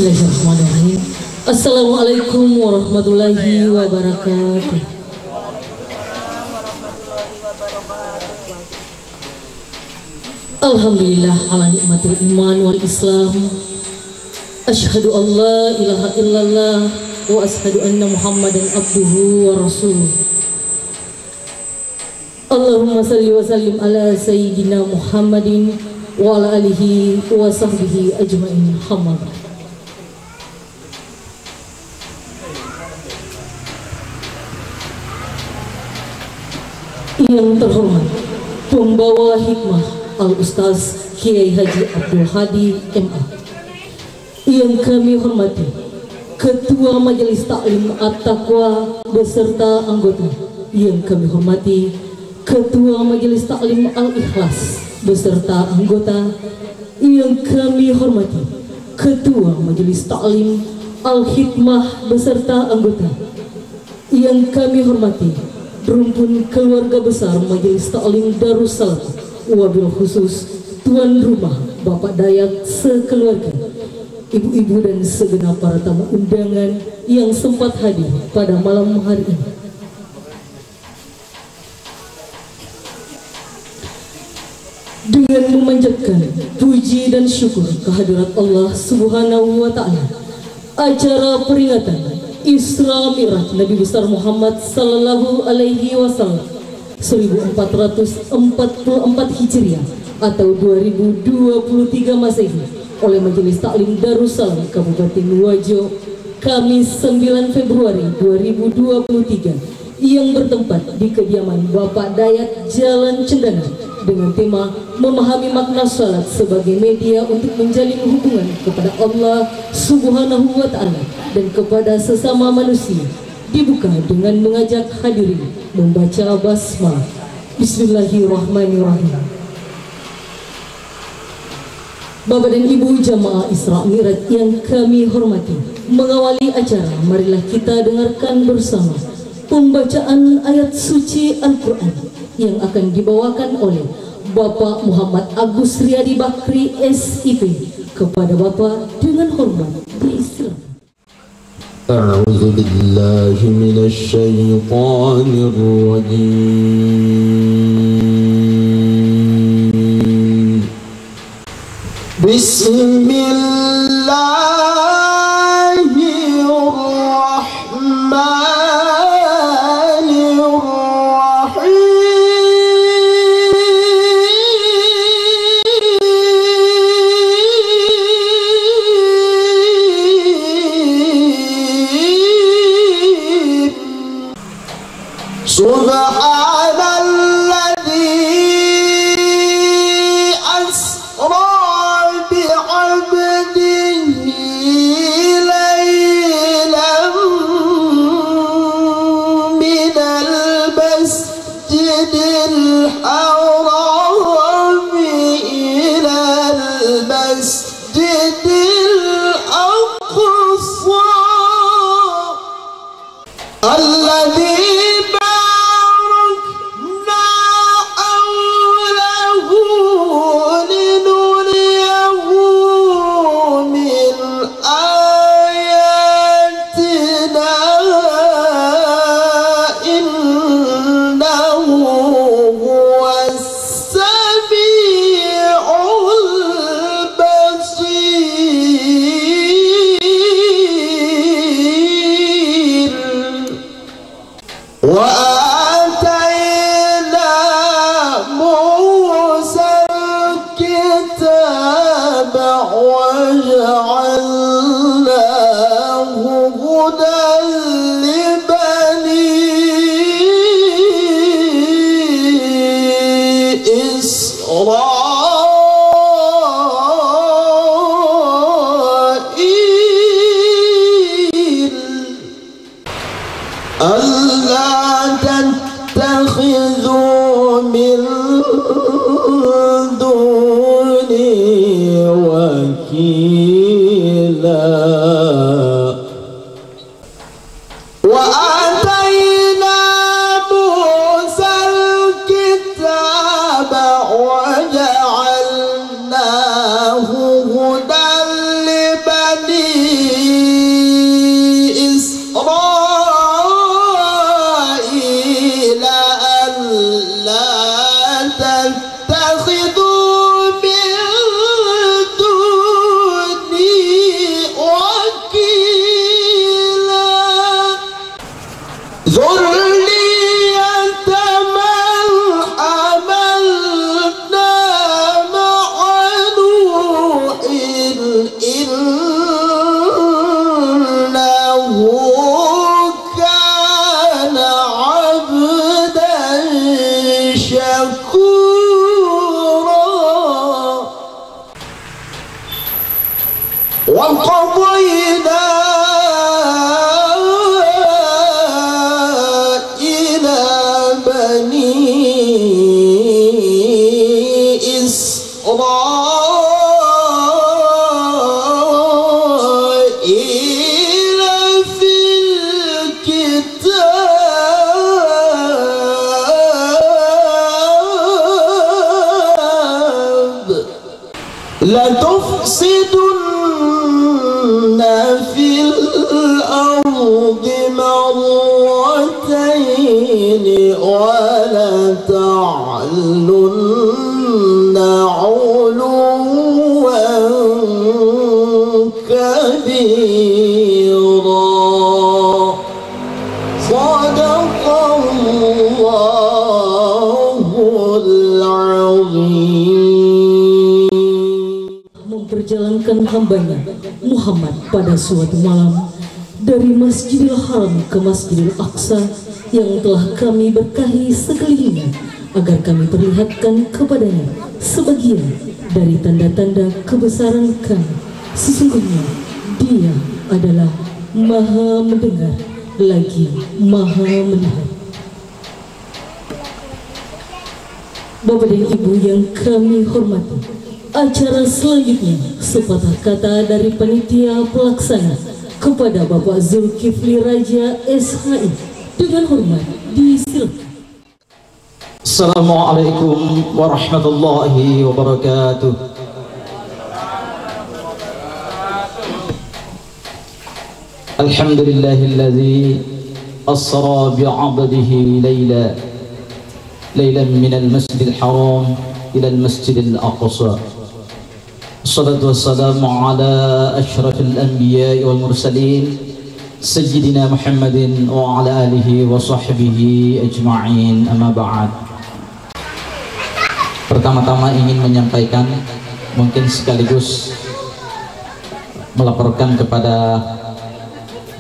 Bismillahirrahmanirrahim. Assalamualaikum warahmatullahi wabarakatuh. Alhamdulillah ala nikmatil iman wal islam. Asyhadu an la ilaha illallah wa asyhadu anna muhammadan abduhu wa rasuluh. Allahumma salli wa sallim ala sayyidina Muhammadin wa ala alihi wa sahbihi ajma'in. Hamad. Yang terhormat pembawa hikmah Al-Ustaz Kiai Haji Abdul Hadi MA, yang kami hormati Ketua Majelis Taklim At-Taqwa beserta anggota, yang kami hormati Ketua Majelis Taklim Al-Ikhlas beserta anggota, yang kami hormati Ketua Majelis Taklim Al-Hikmah beserta anggota, yang kami hormati rumpun keluarga besar Majelis Taklim Darussalam, wabil khusus tuan rumah Bapak Dayat sekeluarga, ibu-ibu dan segenap para tamu undangan yang sempat hadir pada malam hari ini. Dengan memanjatkan puji dan syukur kehadirat Allah Subhanahu wa Ta'ala, acara peringatan Isra Mi'raj Nabi besar Muhammad sallallahu alaihi wasallam 1444 Hijriah atau 2023 Masehi oleh Majelis Taklim Darussalam Kabupaten Wajo, Kamis 9 Februari 2023, yang bertempat di kediaman Bapak Dayat Jalan Cendana, dengan tema memahami makna salat sebagai media untuk menjalin hubungan kepada Allah Subhanahu wa Ta'ala dan kepada sesama manusia, dibuka dengan mengajak hadirin membaca basmalah. Bismillahirrahmanirrahim. Bapak dan Ibu jamaah Isra Mi'raj yang kami hormati, mengawali acara marilah kita dengarkan bersama pembacaan ayat suci Al-Quran yang akan dibawakan oleh Bapak Muhammad Agus Riyadi Bakri SIP. Kepada Bapak dengan hormat diistilahkan. A'udzu billahi minasy syaithanir rajim. وجعلناه هدى لبني قضينا إلى بني إسرائيل في الكتاب لتفسدن في الأرض مرتين ولتعلن علوا كبيرا صدق الله العظيم. Memperjalankan hambanya Muhammad pada suatu malam dari Masjidil Haram ke Masjidil Aqsa yang telah kami berkahi sekelilingnya, agar kami perlihatkan kepadanya sebagian dari tanda-tanda kebesaran kami. Sesungguhnya Dia adalah Maha mendengar lagi Maha melihat. Bapak dan Ibu yang kami hormati, acara selanjutnya sepatah kata dari panitia pelaksana kepada Bapak Zulkifli Raja SHI dengan hormat disilakan. Assalamualaikum warahmatullahi wabarakatuh. Alhamdulillahilladzi asra bi'abdihi laylan minal masjidil haram ila al-masjidil aqsa. Assalatu wassalamu ala ashrafil anbiya'i wal mursalin Sayyidina Muhammadin wa ala alihi wa sahbihi ajma'in, amma ba'd. Pertama-tama ingin menyampaikan, mungkin sekaligus melaporkan kepada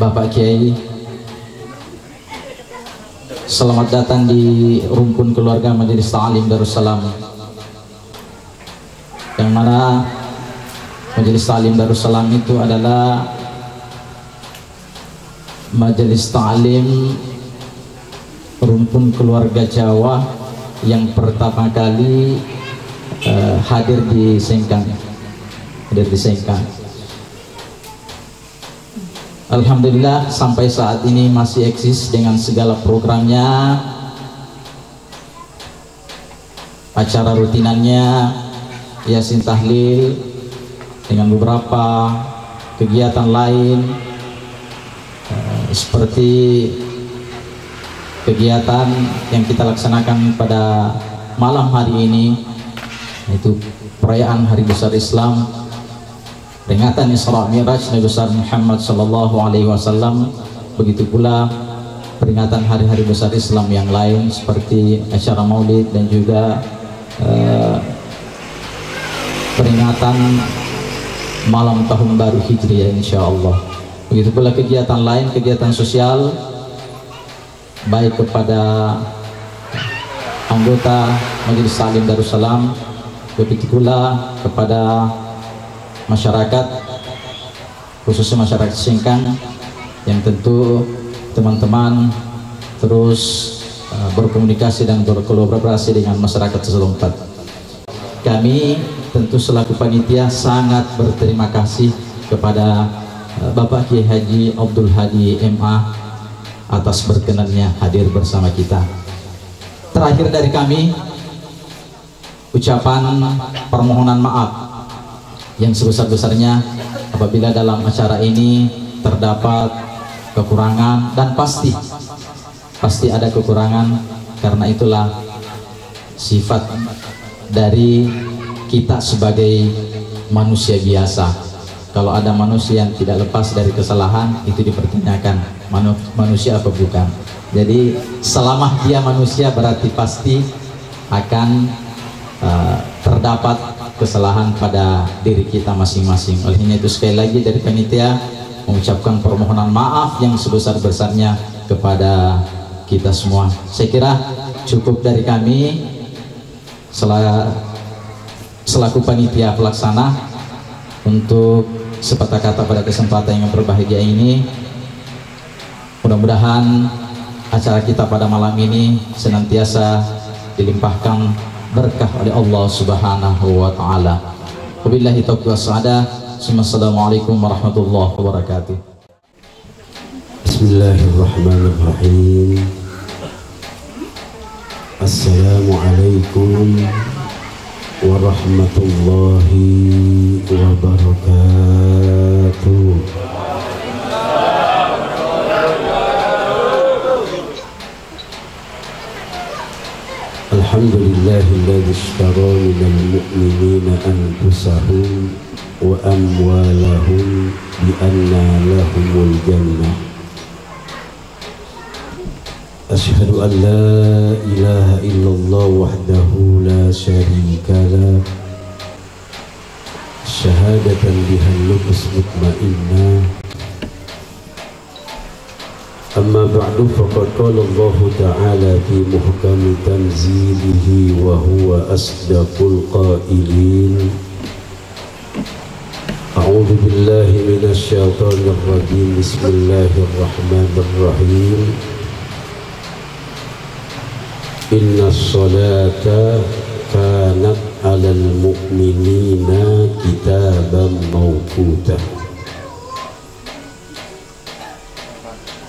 Bapak Kiai, selamat datang di rumpun keluarga Majelis Ta'lim Darussalam, yang mana Majelis Ta'lim Darussalam itu adalah Majelis Ta'lim rumpun keluarga Jawa yang pertama kali hadir di Sengkang. Alhamdulillah sampai saat ini masih eksis dengan segala programnya, acara rutinannya, yasin tahlil, dengan beberapa kegiatan lain seperti kegiatan yang kita laksanakan pada malam hari ini, yaitu perayaan Hari Besar Islam, peringatan Isra Mi'raj Nabi besar Muhammad sallallahu alaihi wasallam. Begitu pula peringatan hari-hari besar Islam yang lain seperti acara Maulid dan juga peringatan malam tahun baru Hijriah insyaallah. Begitu pula kegiatan lain, kegiatan sosial baik kepada anggota Majelis Ta'lim Darussalam, begitu pula kepada masyarakat, khususnya masyarakat Sengkang, yang tentu teman-teman terus berkomunikasi dan berkolaborasi dengan masyarakat setempat. Kami tentu selaku panitia sangat berterima kasih kepada Bapak Kiai Haji Abdul Hadi MA atas berkenannya hadir bersama kita. Terakhir dari kami, ucapan permohonan maaf yang sebesar-besarnya apabila dalam acara ini terdapat kekurangan, dan pasti ada kekurangan, karena itulah sifat dari kita sebagai manusia biasa. Kalau ada manusia yang tidak lepas dari kesalahan, itu dipertanyakan manusia apa bukan. Jadi selama dia manusia berarti pasti akan terdapat kesalahan pada diri kita masing-masing. Olehnya itu sekali lagi dari panitia mengucapkan permohonan maaf yang sebesar-besarnya kepada kita semua. Saya kira cukup dari kami selaku panitia pelaksana untuk sepatah kata pada kesempatan yang berbahagia ini. Mudah-mudahan acara kita pada malam ini senantiasa dilimpahkan berkah oleh Allah Subhanahu wa taala. Wabillahi taufiq wassadah. Assalamualaikum warahmatullahi wabarakatuh. Bismillahirrahmanirrahim. Assalamualaikum warahmatullahi wabarakatuh. Alhamdulillahilladzi ishtara minal mu'minina anfusahum wa amwalahum bi anna lahumul jannah. Asyhadu an la ilaha illallah wahdahu la syarika lah, syahadatan bihan nufus mutmainnah. Amma ba'du, faqad qala Allah ta'ala fi muhkami tanzilihi wa huwa asdaqul qailin. A'udzu billahi minasy syaithanir rajim. Bismillahirrahmanirrahim. Inna sholata kanat 'alal mu'minina kitaban mawquta.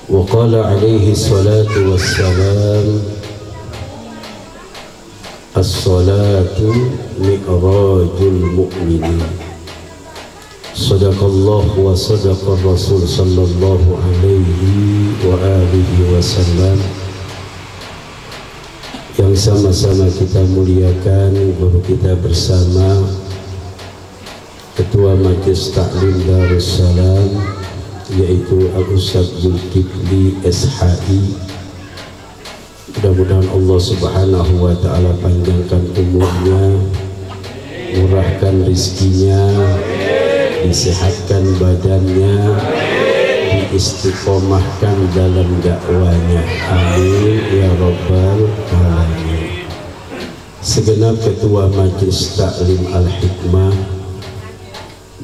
Wa qala alaihi salatu wassalam, as-salatu mi'rajul mu'minin. Sadaqallah wa sadaqar rasul sallallahu alaihi wa alihi wasallam. Yang sama-sama kita muliakan guru kita bersama, Ketua Majelis Taklim Darussalam, yaitu Al-Ustaz Zulkifli SHI. Mudah-mudahan Allah Subhanahu wa ta'ala panjangkan umurnya, murahkan rizkinya, disehatkan badannya, diistiqomahkan dalam dakwanya. Amin ya rabbal alamin. Segenap ketua Majelis Taklim Al-Hikmah,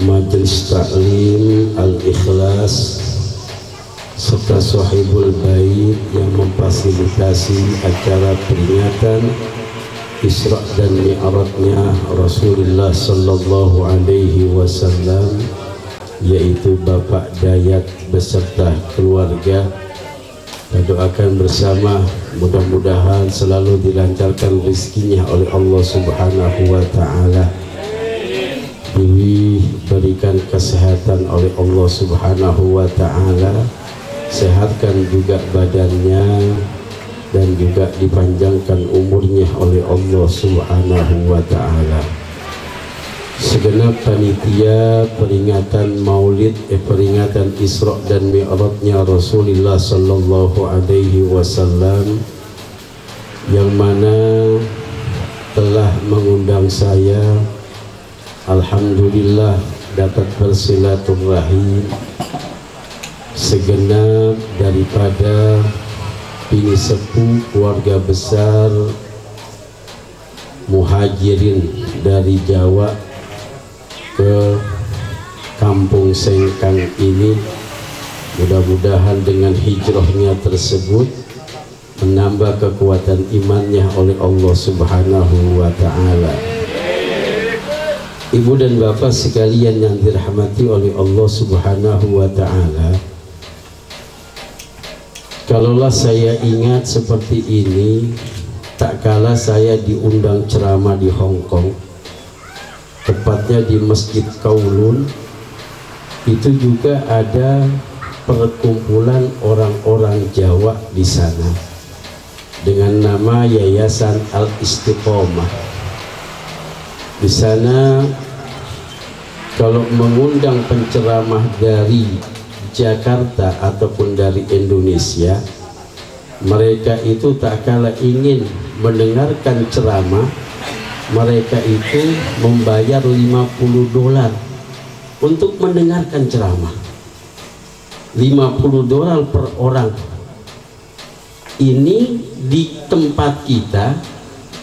Majelis Taklim Al-Ikhlas, serta Sahibul Bait yang memfasilitasi acara peringatan Isra dan Mi'rajnya Rasulullah sallallahu alaihi wasallam, yaitu Bapak Dayat beserta keluarga. Kita doakan bersama, mudah-mudahan selalu dilancarkan rezekinya oleh Allah Subhanahu wa ta'ala, diberikan kesehatan oleh Allah Subhanahu wa ta'ala, sehatkan juga badannya, dan juga dipanjangkan umurnya oleh Allah Subhanahu wa ta'ala. Segenap panitia peringatan Maulid, peringatan Isra dan Mi'rajnya Rasulullah sallallahu alaihi wasallam, yang mana telah mengundang saya, alhamdulillah dapat bersilaturahim segenap daripada bini sepuh keluarga besar muhajirin dari Jawa ke Kampung Sengkang ini. Mudah-mudahan dengan hijrahnya tersebut menambah kekuatan imannya oleh Allah Subhanahu wa ta'ala. Ibu dan bapak sekalian yang dirahmati oleh Allah Subhanahu wa ta'ala, kalaulah saya ingat seperti ini, tak kala saya diundang ceramah di Hong Kong, tepatnya di Masjid Kowloon. Itu juga ada perkumpulan orang-orang Jawa di sana dengan nama Yayasan Al-Istiqomah. Di sana kalau mengundang penceramah dari Jakarta ataupun dari Indonesia, mereka itu tak kala ingin mendengarkan ceramah, mereka itu membayar $50 untuk mendengarkan ceramah. $50 per orang. Ini di tempat kita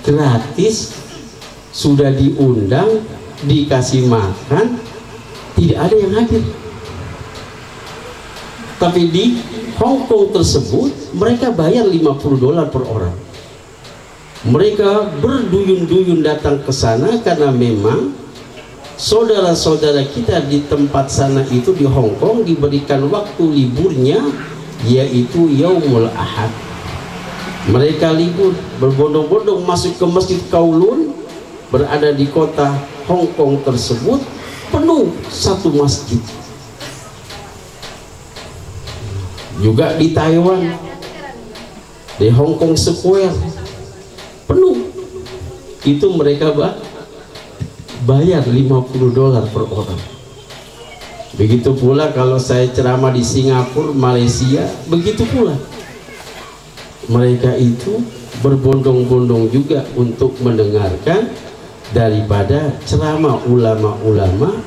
gratis, sudah diundang, dikasih makan, tidak ada yang hadir. Tapi di Hong Kong tersebut mereka bayar $50 per orang. Mereka berduyun-duyun datang ke sana karena memang saudara-saudara kita di tempat sana itu di Hong Kong diberikan waktu liburnya, yaitu Yaumul Ahad. Mereka libur, berbondong-bondong masuk ke Masjid Kowloon, berada di kota Hong Kong tersebut, penuh satu masjid. Juga di Taiwan, di Hong Kong Square, penuh. Itu mereka bayar $50 per orang. Begitu pula kalau saya ceramah di Singapura, Malaysia, begitu pula. Mereka itu berbondong-bondong juga untuk mendengarkan daripada ceramah ulama-ulama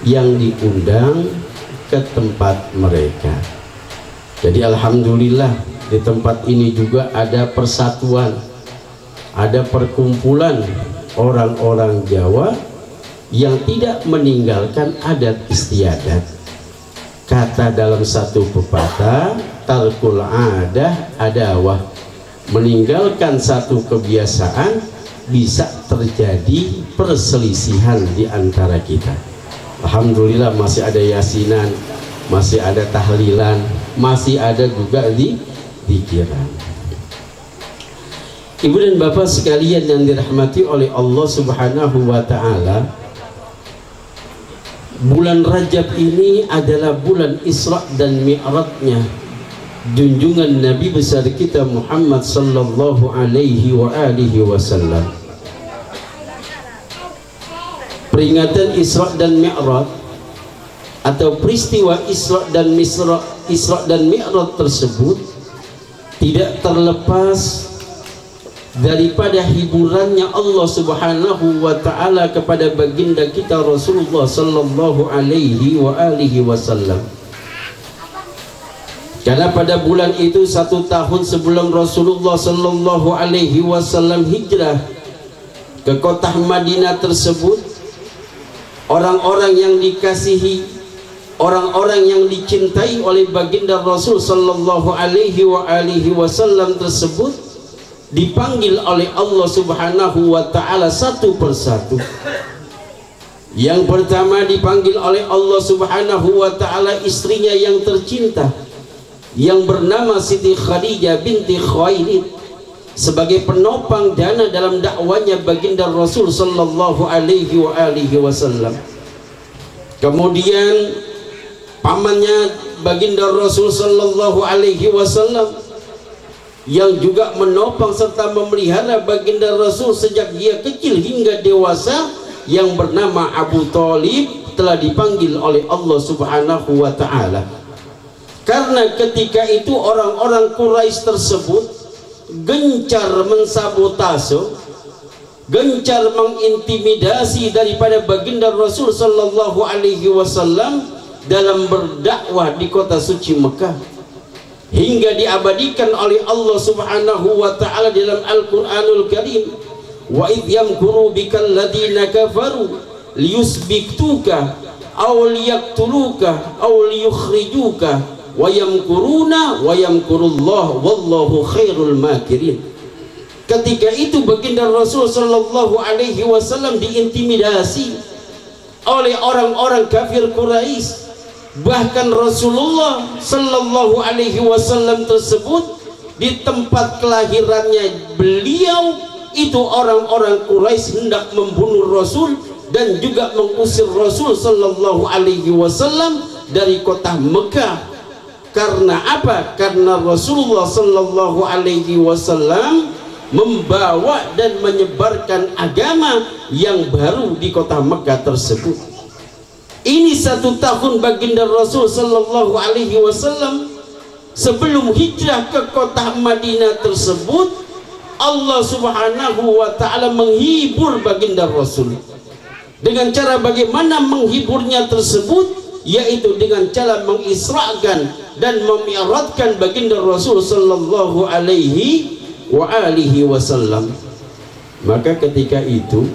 yang diundang ke tempat mereka. Jadi alhamdulillah di tempat ini juga ada persatuan, ada perkumpulan orang-orang Jawa yang tidak meninggalkan adat istiadat. Kata dalam satu pepatah, tarkul adah adawah, meninggalkan satu kebiasaan bisa terjadi perselisihan di antara kita. Alhamdulillah masih ada yasinan, masih ada tahlilan, masih ada juga zikiran. Ibu dan bapak sekalian yang dirahmati oleh Allah Subhanahu wa ta'ala, bulan Rajab ini adalah bulan Isra dan Mi'rajnya junjungan Nabi besar kita Muhammad sallallahu alaihi wa alihi wasallam. Peringatan Isra dan Mi'raj atau peristiwa Isra dan Mi'raj tersebut tidak terlepas daripada hiburannya Allah Subhanahu wa ta'ala kepada baginda kita Rasulullah sallallahu alaihi wa alihi wasallam. Karena pada bulan itu 1 tahun sebelum Rasulullah sallallahu alaihi wasallam hijrah ke kota Madinah tersebut, orang-orang yang dikasihi, orang-orang yang dicintai oleh baginda Rasul sallallahu alaihi wa alihi wasallam tersebut dipanggil oleh Allah Subhanahu wa ta'ala satu persatu. Yang pertama dipanggil oleh Allah Subhanahu wa ta'ala istrinya yang tercinta yang bernama Siti Khadijah binti Khuwailid sebagai penopang dana dalam dakwanya baginda Rasul sallallahu alaihi wa alihi wasallam. Kemudian pamannya baginda Rasul sallallahu alaihi wasallam yang juga menopang serta memelihara baginda Rasul sejak dia kecil hingga dewasa, yang bernama Abu Thalib, telah dipanggil oleh Allah Subhanahu wa ta'ala. Karena ketika itu orang-orang Quraisy tersebut gencar mensabotase, gencar mengintimidasi daripada baginda Rasul sallallahu alaihi wasallam dalam berdakwah di kota suci Mekah, hingga diabadikan oleh Allah Subhanahu wa ta'ala dalam Al-Qur'anul Karim, wa idh yamkuru bikal ladina kafaru liyusbiktuka aw liyaktuluka aw liyukhrijuka wa yamkuruna wa yamkurullah wallahu khairul makirin. Ketika itu baginda Rasul sallallahu alaihi wasallam diintimidasi oleh orang-orang kafir Quraisy. Bahkan Rasulullah sallallahu alaihi wasallam tersebut di tempat kelahirannya beliau itu orang-orang Quraisy hendak membunuh Rasul dan juga mengusir Rasul sallallahu alaihi wasallam dari kota Mekah. Karena apa? Karena Rasulullah sallallahu alaihi wasallam membawa dan menyebarkan agama yang baru di kota Mekah tersebut. Ini 1 tahun baginda Rasul sallallahu alaihi wasallam sebelum hijrah ke kota Madinah tersebut. Allah Subhanahu wa ta'ala menghibur baginda Rasul dengan cara bagaimana menghiburnya tersebut, yaitu dengan cara mengisrakan dan memi'rajkan baginda Rasul sallallahu alaihi wa alihi wasallam. Maka ketika itu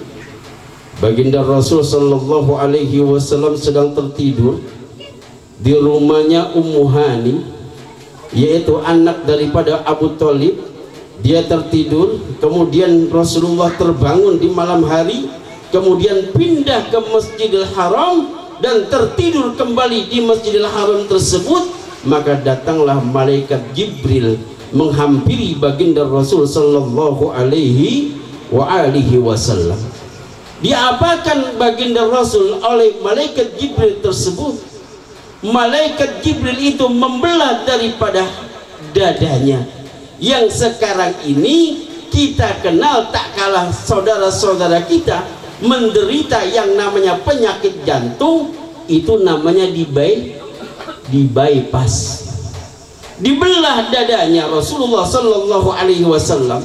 Baginda Rasul sallallahu alaihi wasallam sedang tertidur di rumahnya Ummu Hani, yaitu anak daripada Abu Thalib. Dia tertidur, kemudian Rasulullah terbangun di malam hari, kemudian pindah ke Masjidil Haram dan tertidur kembali di Masjidil Haram tersebut. Maka datanglah malaikat Jibril menghampiri baginda Rasul sallallahu alaihi wasallam. Diapakan baginda Rasul oleh malaikat Jibril tersebut? Malaikat Jibril itu membelah daripada dadanya, yang sekarang ini kita kenal tak kalah saudara-saudara kita menderita yang namanya penyakit jantung, itu namanya di bypass. Dibelah dadanya Rasulullah sallallahu alaihi wasallam,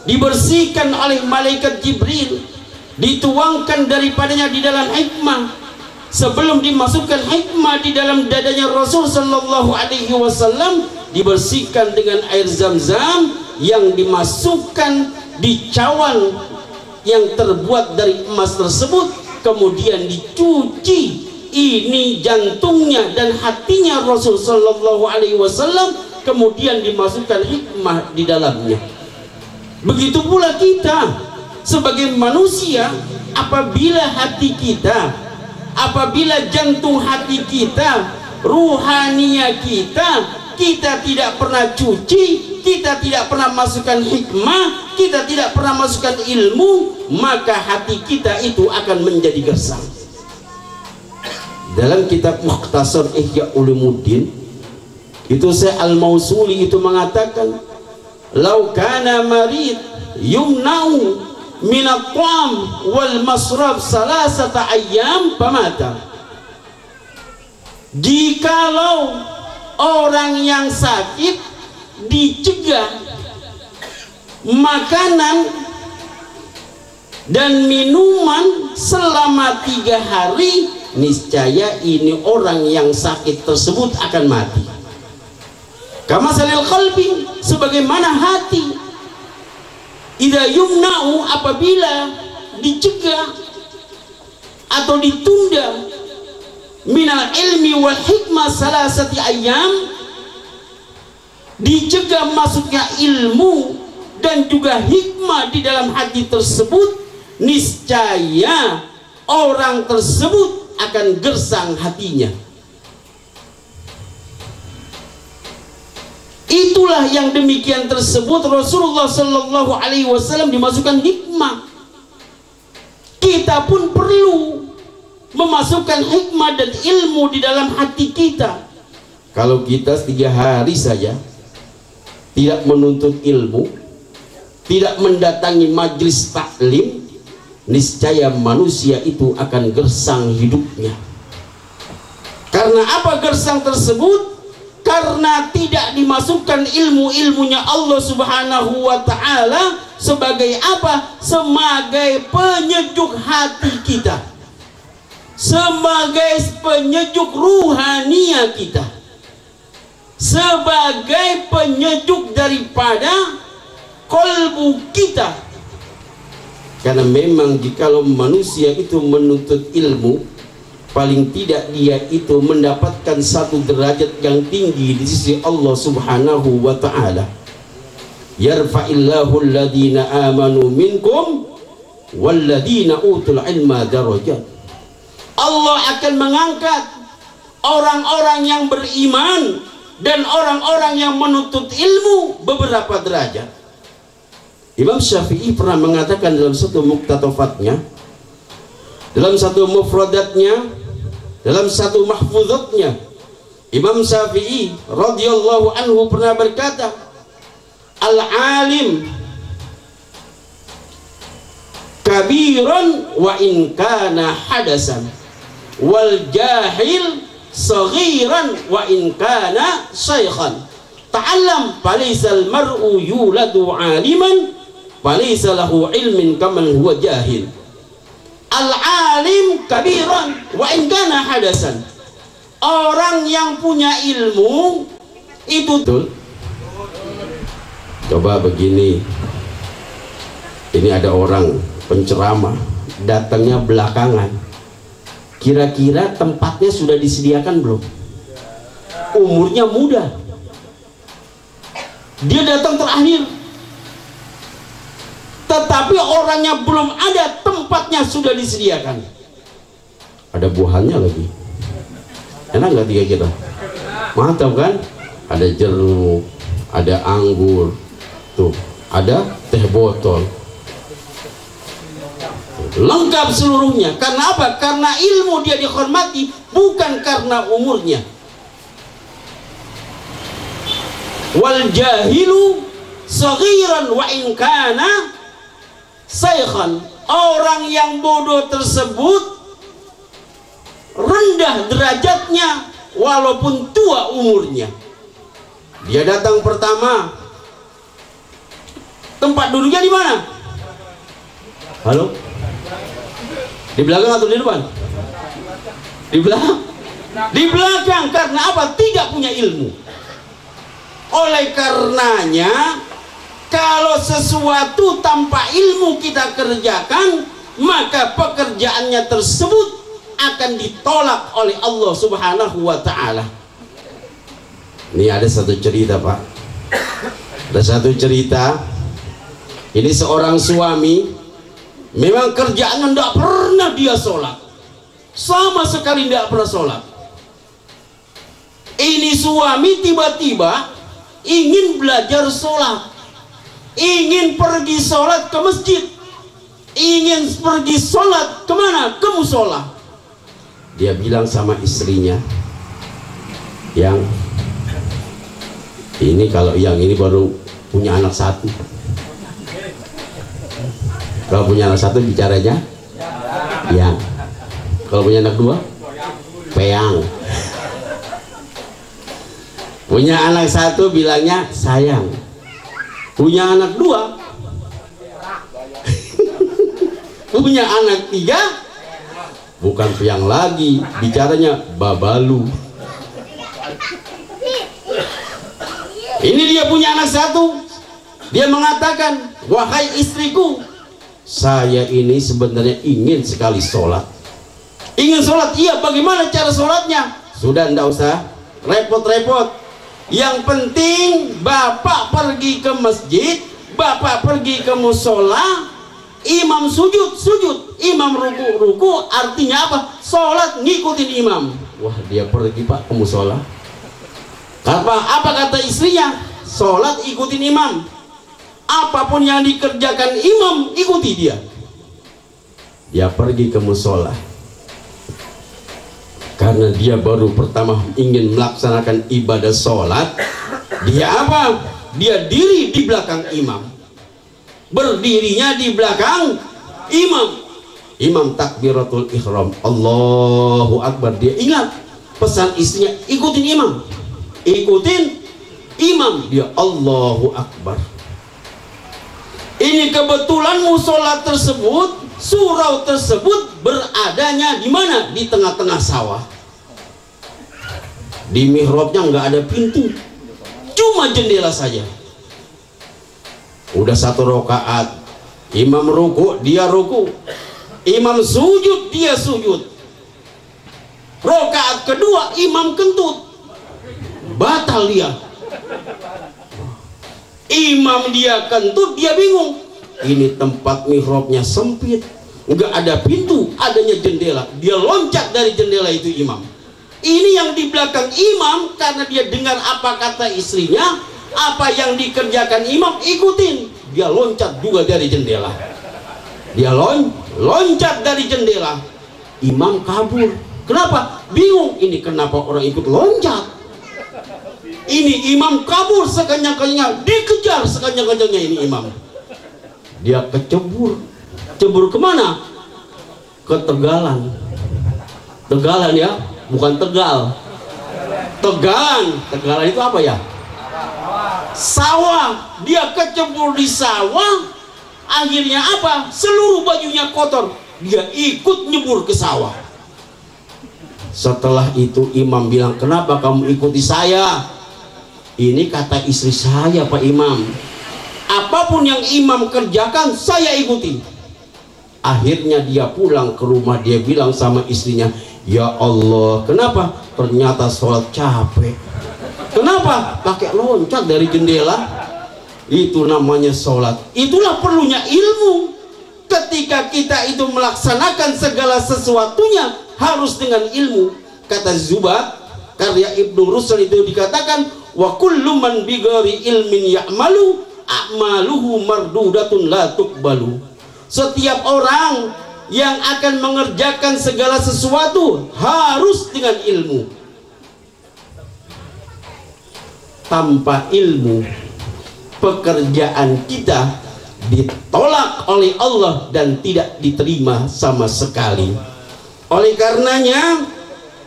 dibersihkan oleh malaikat Jibril, dituangkan daripadanya di dalam hikmah. Sebelum dimasukkan hikmah di dalam dadanya Rasul sallallahu alaihi wasallam, dibersihkan dengan air Zam-Zam yang dimasukkan di cawan yang terbuat dari emas tersebut, kemudian dicuci ini jantungnya dan hatinya Rasul sallallahu alaihi wasallam, kemudian dimasukkan hikmah di dalamnya. Begitu pula kita sebagai manusia, apabila hati kita, apabila jantung hati kita, ruhania kita tidak pernah cuci, kita tidak pernah masukkan hikmah, kita tidak pernah masukkan ilmu, maka hati kita itu akan menjadi gersang. Dalam kitab Mukhtasar Ihya Ulumuddin itu Syekh Al-Mausuli itu mengatakan, "Lau kana marid yumna'u min at-ta'am wal masrab salasata ayyam famata." Jikalau orang yang sakit dicegah makanan dan minuman selama 3 hari, niscaya ini orang yang sakit tersebut akan mati. Kama salil qalbi, sebagaimana hati, idza yumna'u, apabila dicegah atau ditunda, minal ilmi wal hikmah salasati ayyam, dicegah masuknya ilmu dan juga hikmah di dalam hati tersebut, niscaya orang tersebut akan gersang hatinya. Itulah yang demikian tersebut Rasulullah sallallahu alaihi wasallam dimasukkan hikmah. Kita pun perlu memasukkan hikmah dan ilmu di dalam hati kita. Kalau kita 3 hari saja tidak menuntut ilmu, tidak mendatangi majlis taklim, niscaya manusia itu akan gersang hidupnya. Karena apa gersang tersebut? Karena tidak dimasukkan ilmu-ilmunya Allah subhanahu wa ta'ala sebagai apa? Sebagai penyejuk hati kita, sebagai penyejuk ruhania kita, sebagai penyejuk daripada kolbu kita. Karena memang jikalau manusia itu menuntut ilmu, paling tidak dia itu mendapatkan satu derajat yang tinggi di sisi Allah subhanahu wa ta'ala. Yarfa'illahu alladhina amanu minkum walladhina utul ilma darajat. Allah akan mengangkat orang-orang yang beriman dan orang-orang yang menuntut ilmu beberapa derajat. Imam Syafi'i pernah mengatakan dalam satu muktatofatnya, dalam satu mufradatnya, dalam satu mahfuzatnya, Imam Syafi'i radhiyallahu anhu pernah berkata, al-alim kabiran wa in kana hadasan, wal jahil saghiran wa in kana shaykhan. Ta'allam falaysal mar'u yuladu aliman falaysa lahu ilmin kaman huwa jahil. Al-alim kabiran wa in kana hadasan. Orang yang punya ilmu itu betul. Coba begini, ini ada orang penceramah datangnya belakangan. Kira-kira tempatnya sudah disediakan belum? Umurnya muda, dia datang terakhir, tetapi orangnya belum ada, tempatnya sudah disediakan. Ada buahnya lagi, enak nggak tiga kita? Mantap kan? Ada jeruk, ada anggur, tuh ada teh botol, lengkap seluruhnya. Karena apa? Karena ilmu dia dihormati, bukan karena umurnya. Wal jahilu saghiran wa in kana saykhan. Orang yang bodoh tersebut rendah derajatnya walaupun tua umurnya. Dia datang pertama, tempat duduknya di mana? Halo? Di belakang atau di depan? Di belakang. Di belakang. Karena apa? Tidak punya ilmu. Oleh karenanya, kalau sesuatu tanpa ilmu kita kerjakan, maka pekerjaannya tersebut akan ditolak oleh Allah Subhanahu wa ta'ala. Ini ada satu cerita, Pak. Ada satu cerita. Ini seorang suami, memang kerjaannya tidak pernah dia sholat, sama sekali tidak pernah sholat. Ini suami tiba-tiba ingin belajar sholat, ingin pergi sholat ke masjid, ingin pergi sholat kemana? Ke musola. Dia bilang sama istrinya, yang ini, kalau yang ini baru punya anak satu. Kalau punya anak satu bicaranya yang, kalau punya anak dua peyang. Punya anak satu bilangnya sayang. Punya anak dua punya anak tiga bukan peyang lagi, bicaranya babalu. Ini dia punya anak satu, dia mengatakan, wahai istriku, saya ini sebenarnya ingin sekali sholat. Ingin sholat, iya, bagaimana cara sholatnya? Sudah, ndak usah repot-repot. Yang penting bapak pergi ke masjid, bapak pergi ke musola, imam sujud, sujud, imam ruku, ruku. Artinya apa? Sholat ngikutin imam. Wah, dia pergi, Pak, ke musola. Apa kata istrinya? Sholat ikutin imam. Apapun yang dikerjakan imam, ikuti dia. Dia pergi ke musola. Karena dia baru pertama ingin melaksanakan ibadah sholat, dia apa? Dia diri di belakang imam, berdirinya di belakang imam. Imam takbiratul ihram, Allahu Akbar. Dia ingat pesan istrinya, ikutin imam, ikutin imam. Dia Allahu Akbar. Ini kebetulan musola tersebut, surau tersebut beradanya di mana? Di tengah-tengah sawah. Di mihrabnya nggak ada pintu, cuma jendela saja. Udah satu rakaat, imam ruku, dia ruku, imam sujud, dia sujud. Rakaat kedua, imam kentut, batal dia. Imam dia kentut, dia bingung. Ini tempat mihrabnya sempit, nggak ada pintu, adanya jendela. Dia loncat dari jendela itu imam. Ini yang di belakang imam, karena dia dengar apa kata istrinya, apa yang dikerjakan imam, ikutin. Dia loncat juga dari jendela. Dia loncat dari jendela. Imam kabur. Kenapa? Bingung. Ini kenapa orang ikut loncat? Ini imam kabur sekenyang-kenyangnya, dikejar sekenyang-kenyangnya ini imam. Dia kecebur. Cebur kemana? Ke Tegalan. Tegalan ya, bukan Tegal. Tegalan. Tegalan itu apa ya? Sawah. Dia kecebur di sawah. Akhirnya apa? Seluruh bajunya kotor. Dia ikut nyebur ke sawah. Setelah itu imam bilang, kenapa kamu ikuti saya? Ini kata istri saya, Pak Imam. Apapun yang imam kerjakan, saya ikuti. Akhirnya dia pulang ke rumah, dia bilang sama istrinya, ya Allah, kenapa? Ternyata sholat capek. Kenapa? Pakai loncat dari jendela. Itu namanya sholat. Itulah perlunya ilmu. Ketika kita itu melaksanakan segala sesuatunya harus dengan ilmu. Kata Zubat, karya Ibnu Rushd itu dikatakan, wa kullu man bighairi ilmin ya'malu a'maluhu mardudatun la tuqbalu. Setiap orang yang akan mengerjakan segala sesuatu harus dengan ilmu. Tanpa ilmu, pekerjaan kita ditolak oleh Allah dan tidak diterima sama sekali. Oleh karenanya,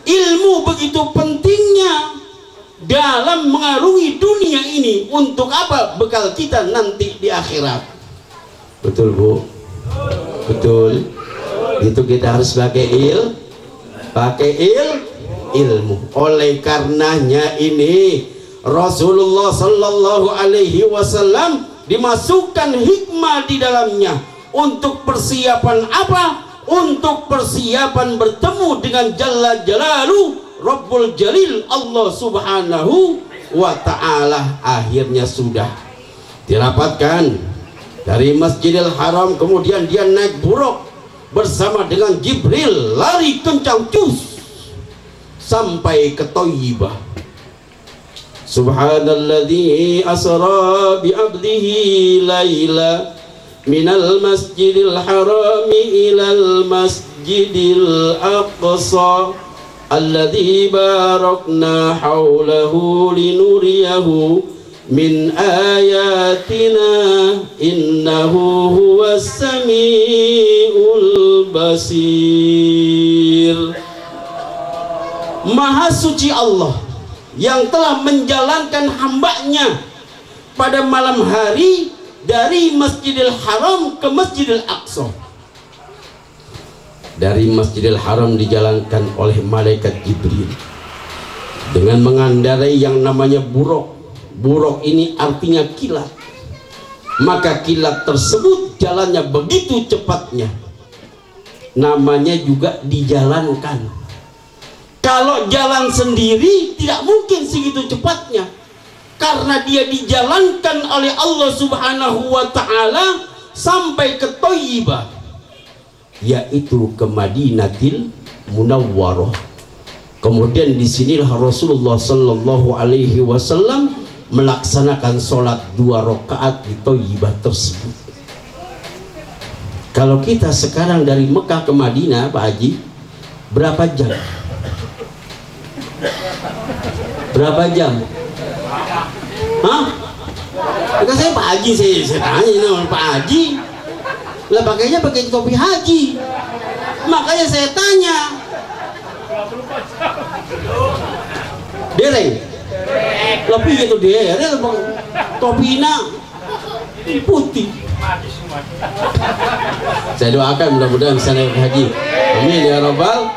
ilmu begitu pentingnya dalam mengarungi dunia ini. Untuk apa? Bekal kita nanti di akhirat. Betul, Bu? Betul. Itu kita harus pakai ilmu. Oleh karenanya ini Rasulullah sallallahu alaihi wasallam dimasukkan hikmah di dalamnya. Untuk persiapan apa? Untuk persiapan bertemu dengan Jalla Jalaluhu Rabbul Jalil, Allah subhanahu wa ta'ala. Akhirnya sudah dirapatkan dari Masjidil Haram, kemudian dia naik buruk bersama dengan Jibril, lari kencang cus sampai ke Thayyibah. Subhanalladzi asra bi 'abdihi laila minal masjidil harami ilal masjidil aqsa alladzi barakna haulahu linuriyahu min ayatina innahu huwas samiul basir. Maha suci Allah yang telah menjalankan hambanya pada malam hari dari Masjidil Haram ke Masjidil Aqsa. Dari Masjidil Haram dijalankan oleh malaikat Jibril dengan mengendarai yang namanya buruk. Buruk ini artinya kilat. Maka kilat tersebut jalannya begitu cepatnya, namanya juga dijalankan. Kalau jalan sendiri tidak mungkin segitu cepatnya, karena dia dijalankan oleh Allah subhanahu wa ta'ala sampai ke Thayyibah, yaitu ke Madinatil Munawwarah. Kemudian disinilah Rasulullah sallallahu alaihi wasallam melaksanakan sholat 2 rakaat di Thayyibah tersebut. Kalau kita sekarang dari Mekah ke Madinah, Pak Haji, berapa jam? Berapa jam? Hah? Bukan saya Pak Haji, saya tanya nama Pak Haji. Lah pakainya pakai topi haji. Makanya saya tanya. Dereng. Lebih gitu dia, topina putih. Saya doakan mudah-mudahan bisa naik haji. Amin ya rabbal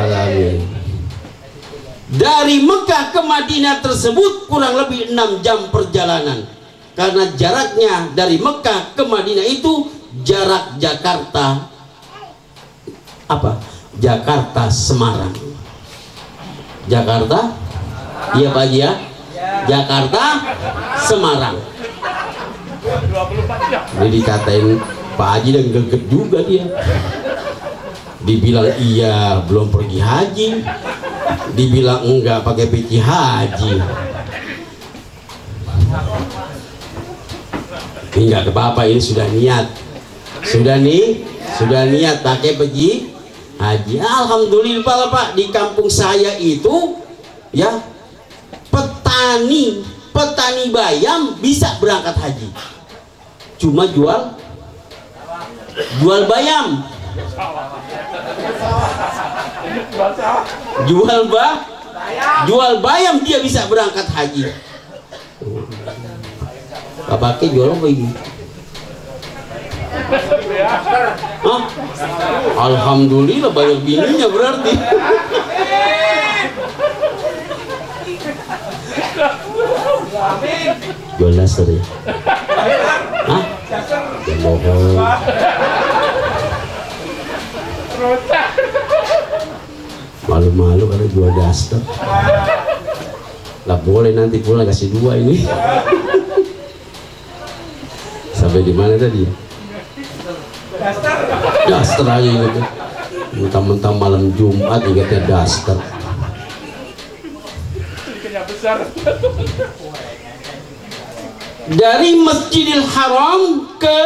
alamin. Dari Mekah ke Madinah tersebut kurang lebih 6 jam perjalanan. Karena jaraknya dari Mekah ke Madinah itu jarak Jakarta apa? Jakarta Semarang. Jakarta, iya Pak Haji ya? Jakarta Semarang. Ini dikatain Pak Haji dan geget juga dia. Dibilang iya belum pergi haji, dibilang enggak pakai peci haji. Ini enggak apa-apa, ini sudah niat. Sudah niat pakai peci haji. Alhamdulillah Pak, di kampung saya itu ya petani bayam bisa berangkat haji. Cuma jual bayam. Jual bayam dia bisa berangkat haji. Bapaknya jual apa ini? Hah? Alhamdulillah banyak bininya berarti. Jual laser ya? Hah? Bohong. Malu-malu karena 2 daster. Lah boleh nanti pulang kasih 2 ini. Sampai di mana tadi? Daster aja gitu. Mentang-mentang malam Jumat ingatnya daster. Dari Masjidil Haram ke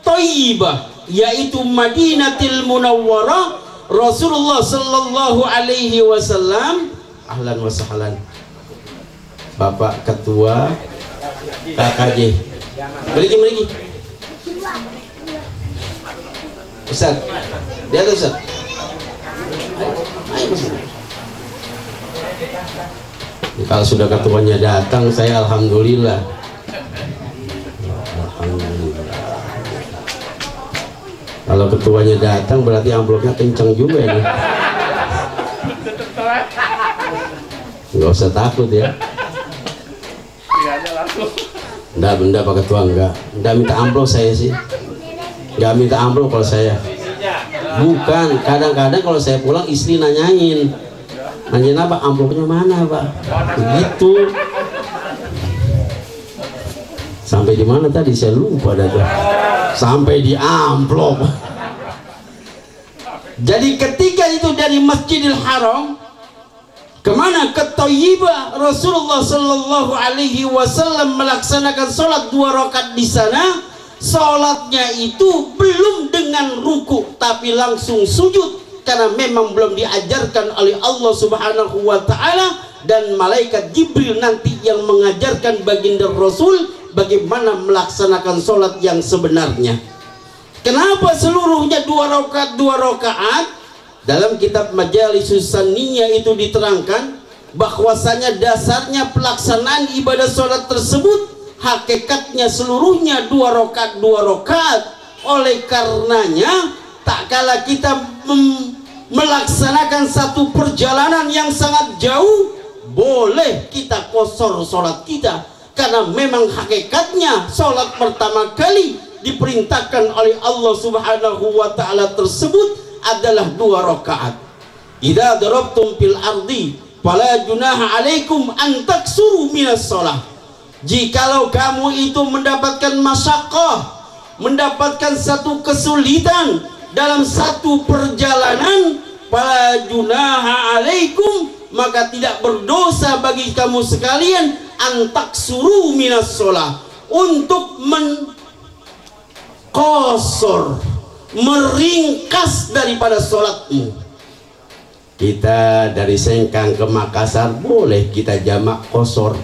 Thayyibah, yaitu Madinatul Munawwarah, Rasulullah sallallahu alaihi wasallam. Ahlan wa sahlan Bapak Ketua KKJ. Beriki Ustaz, dia tuh Ustaz. Ayo Ustaz. Kalau sudah ketuanya datang, saya alhamdulillah. Kalau ketuanya datang berarti amplopnya kencang juga ini. Nggak usah takut ya. Enggak Pak Ketua, enggak minta amplop saya sih. Enggak minta amplop kalau saya. Bukan, kadang-kadang kalau saya pulang istri nanyain apa, amplopnya mana Pak? Begitu. Sampai di mana tadi saya lupa dah tuh. Sampai di amplop. Jadi ketika itu dari Masjidil Haram kemana? Ke Thayyibah. Rasulullah sallallahu alaihi wasallam melaksanakan sholat 2 rakaat di sana. Sholatnya itu belum dengan ruku, tapi langsung sujud, karena memang belum diajarkan oleh Allah subhanahu wa ta'ala dan malaikat Jibril nanti yang mengajarkan baginda Rasul bagaimana melaksanakan sholat yang sebenarnya. Kenapa seluruhnya 2 rakaat 2 rakaat? Dalam kitab Majalisus Saniyah itu diterangkan bahwasanya dasarnya pelaksanaan ibadah sholat tersebut hakikatnya seluruhnya 2 rakaat 2 rakaat. Oleh karenanya tak kala kita melaksanakan satu perjalanan yang sangat jauh, boleh kita qashar sholat kita, karena memang hakikatnya sholat pertama kali diperintahkan oleh Allah subhanahu wa ta'ala tersebut adalah 2 rakaat. Idza darabtum fil ardi fala junaha alaikum an taksuru minas shalah. Jikalau kamu itu mendapatkan masyaqqah, mendapatkan satu kesulitan dalam satu perjalanan, fala junaha alaikum, maka tidak berdosa bagi kamu sekalian an taksuru minas shalah, untuk qashar, meringkas daripada sholatmu. Kita dari Sengkang ke Makassar boleh kita jamak qashar,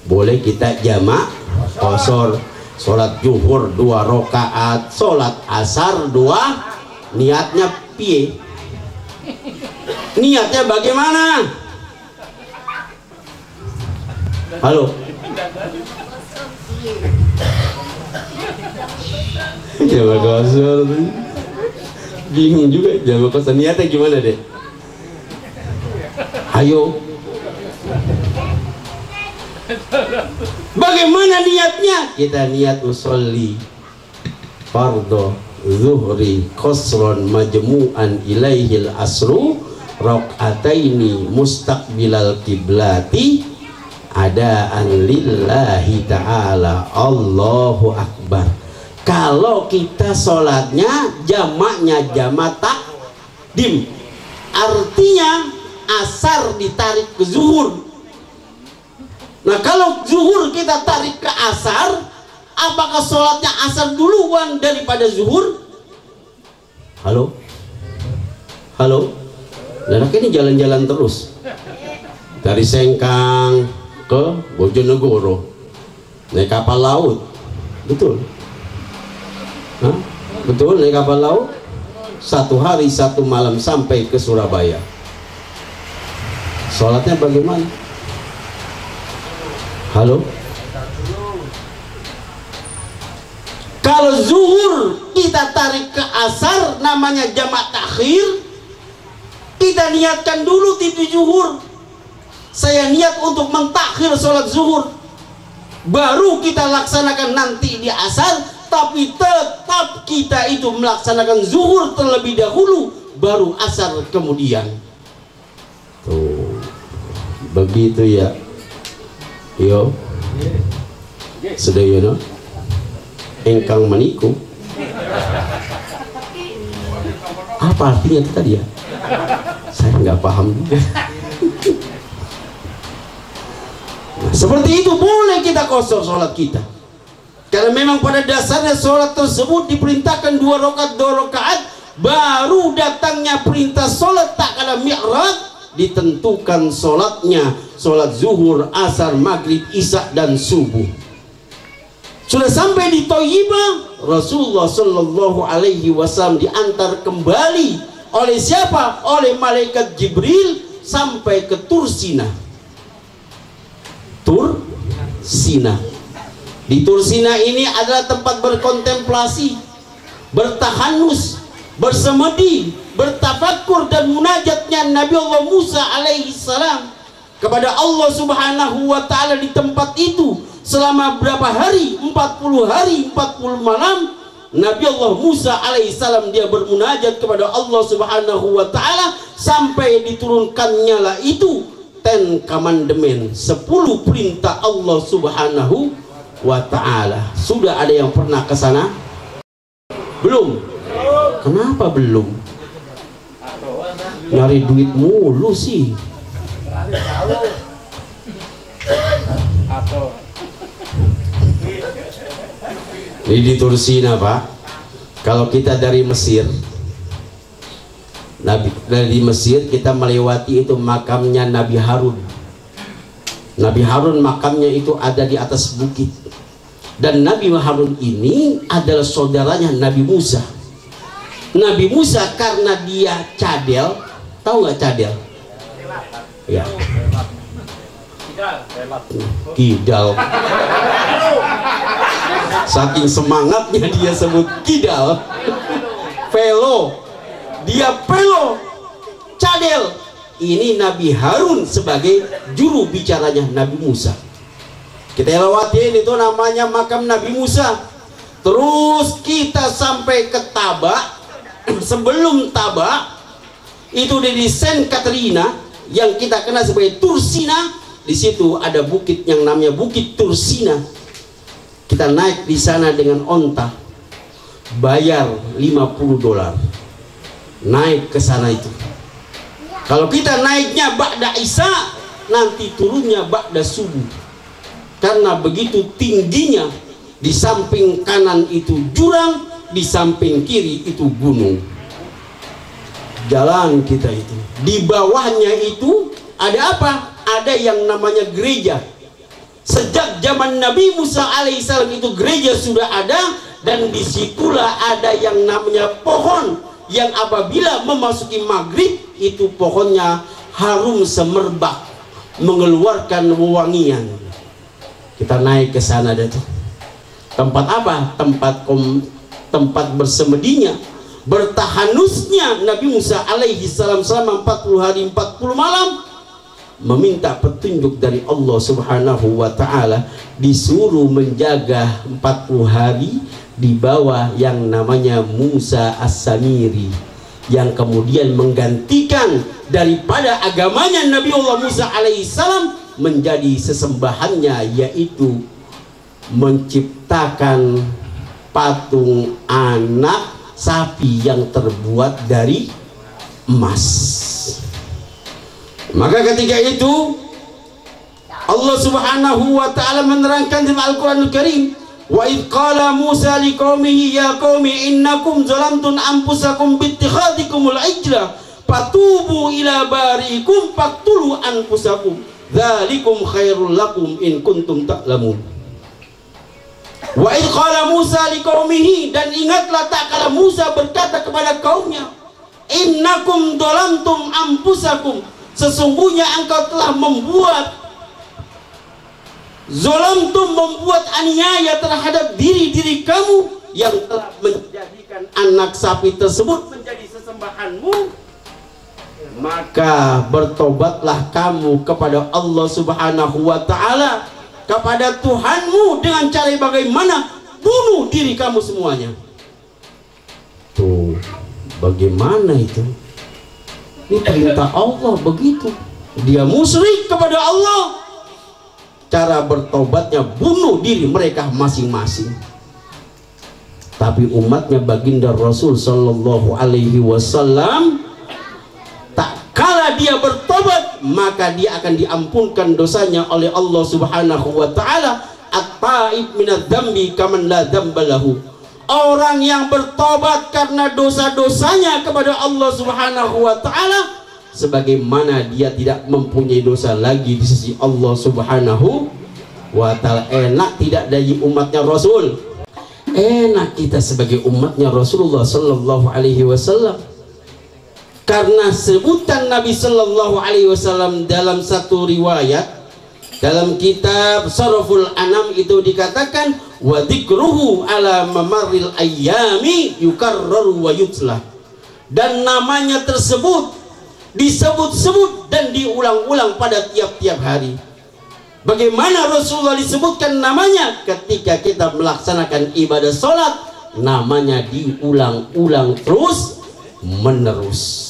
boleh kita jamak qashar. Sholat zuhur 2 rakaat, sholat asar 2. Niatnya piye? Niatnya bagaimana? Halo. Jamak qashar, bingung juga jamak qashar. Niatnya gimana deh? Ayo. Bagaimana niatnya? Kita niat usolli fardhu zuhri qasran majmu'an ilaihil asru rakaataini mustaqbilal kiblati adaan lillahi ta'ala. Allahu akbar. Kalau kita sholatnya jamaknya jamak takdim, artinya asar ditarik ke zuhur. Nah kalau zuhur kita tarik ke asar, apakah sholatnya asar duluan daripada zuhur? Halo? Halo? Dan ini jalan-jalan terus dari Sengkang ke Bojonegoro naik kapal laut. Betul? Hah? Betul, naik kapal laut 1 hari 1 malam sampai ke Surabaya. Sholatnya bagaimana? Halo? Kalau zuhur kita tarik ke asar, namanya jamak takhir. Kita niatkan dulu di zuhur, saya niat untuk mentakhir sholat zuhur, baru kita laksanakan nanti di asar. tapi tetap kita itu melaksanakan zuhur terlebih dahulu, baru asar kemudian. Tuh, begitu ya. Yo, sudah you know, engkang maniku. Apa artinya itu tadi ya? Saya nggak paham juga. Nah, seperti itu boleh kita kosor sholat kita, karena memang pada dasarnya sholat tersebut diperintahkan 2 rakaat, baru datangnya perintah sholat tak kala mi'raj ditentukan sholatnya, sholat zuhur, asar, maghrib, isya dan subuh. Sudah sampai di Thayyibah, Rasulullah Shallallahu Alaihi Wasallam diantar kembali oleh siapa? Oleh malaikat Jibril sampai ke Tursina. Tursina. Di Tursina ini adalah tempat berkontemplasi, bertahanus, bersemedi, bertafakur dan munajatnya Nabi Allah Musa alaihi salam kepada Allah Subhanahu wa taala di tempat itu selama berapa hari? 40 hari, 40 malam. Nabi Allah Musa alaihi salam dia bermunajat kepada Allah Subhanahu wa taala sampai diturunkannya lah itu 10 commandment, 10 perintah Allah Subhanahu wa ta'ala. Sudah ada yang pernah ke sana? Belum? Kenapa belum? Nyari duit mulu sih. Ini di Tursina, Pak. Kalau kita dari Mesir, dari Mesir kita melewati itu makamnya Nabi Harun. Nabi Harun makamnya itu ada di atas bukit. Dan Nabi Harun ini adalah saudaranya Nabi Musa. Nabi Musa karena dia cadel, tahu nggak cadel? Ya. Kidal. Saking semangatnya dia sebut kidal. Velo. Dia pelo, cadel. Ini Nabi Harun sebagai juru bicaranya Nabi Musa. Kita lewatin itu namanya makam Nabi Musa. Terus kita sampai ke Taba. Sebelum Taba itu di Saint Katrina yang kita kenal sebagai Tursina. Di situ ada bukit yang namanya Bukit Tursina. Kita naik di sana dengan onta, bayar $50. Naik ke sana itu. Kalau kita naiknya ba'da isya, nanti turunnya ba'da subuh. Karena begitu tingginya, di samping kanan itu jurang, di samping kiri itu gunung. Jalan kita itu. Di bawahnya itu ada apa? Ada yang namanya gereja. Sejak zaman Nabi Musa alaihissalam itu gereja sudah ada, dan disitulah ada yang namanya pohon yang apabila memasuki maghrib itu pohonnya harum semerbak, mengeluarkan wewangian. Kita naik ke sana deh tuh. Tempat apa? Tempat bersemedinya, bertahanusnya Nabi Musa alaihi salam selama 40 hari 40 malam, meminta petunjuk dari Allah Subhanahu wa ta'ala, disuruh menjaga 40 hari di bawah yang namanya Musa As-Samiri, yang kemudian menggantikan daripada agamanya Nabi Allah Musa alaihissalam menjadi sesembahannya, yaitu menciptakan patung anak sapi yang terbuat dari emas. Maka ketika itu Allah Subhanahu wa ta'ala menerangkan dalam Al-Quranul Karim, wa idh qala Musa liqaumihi ya qaumi innakum zalamtum anfusakum bittikhadikumul ijla fatubu ila bariikum faqtulu anfusakum dzalikum khairul lakum in kuntum ta'lamun. Wa idh qala Musa liqaumihi, dan ingatlah tak kala Musa berkata kepada kaumnya, innakum zalamtum anfusakum, sesungguhnya engkau telah membuat zalamtum, membuat aniaya terhadap diri kamu yang telah menjadikan anak sapi tersebut menjadi sesembahanmu. Maka bertobatlah kamu kepada Allah Subhanahu wa ta'ala, kepada Tuhanmu, dengan cara bagaimana? bunuh diri kamu semuanya. Tuh, bagaimana itu? Ini perintah Allah begitu. Dia musyrik kepada Allah. Cara bertobatnya bunuh diri mereka masing-masing. Tapi umatnya baginda Rasul sallallahu alaihi wasallam, tak kala dia bertobat maka dia akan diampunkan dosanya oleh Allah Subhanahu wa taala. At-taib minadz dzambi kaman la dzamba lahu. Orang yang bertobat karena dosa-dosanya kepada Allah Subhanahu wa taala, sebagaimana dia tidak mempunyai dosa lagi di sisi Allah Subhanahu wa taala. Enak tidak dari umatnya Rasul? Enak kita sebagai umatnya Rasulullah sallallahu alaihi wasallam. Karena sebutan Nabi sallallahu alaihi wasallam dalam satu riwayat dalam kitab Saraful Anam itu dikatakan wa dzikruhu ala mamarril ayyami yukarraru wa yutlah. Dan namanya tersebut disebut-sebut dan diulang-ulang pada tiap-tiap hari. Bagaimana Rasulullah disebutkan namanya? Ketika kita melaksanakan ibadah sholat, namanya diulang-ulang terus menerus.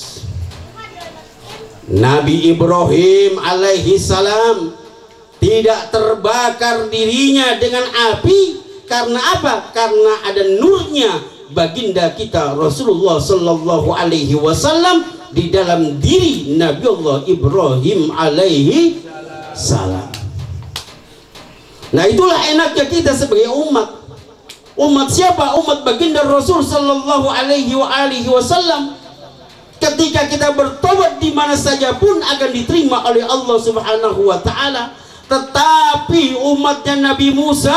Nabi Ibrahim alaihi salam tidak terbakar dirinya dengan api karena apa? Karena ada nurnya baginda kita Rasulullah sallallahu alaihi wasallam di dalam diri Nabi Allah Ibrahim alaihi salam. Nah, itulah enaknya kita sebagai umat. Umat siapa? Umat baginda Rasul sallallahu alaihi wasallam. Ketika kita bertobat di mana saja pun akan diterima oleh Allah Subhanahu wa taala. Tetapi umatnya Nabi Musa,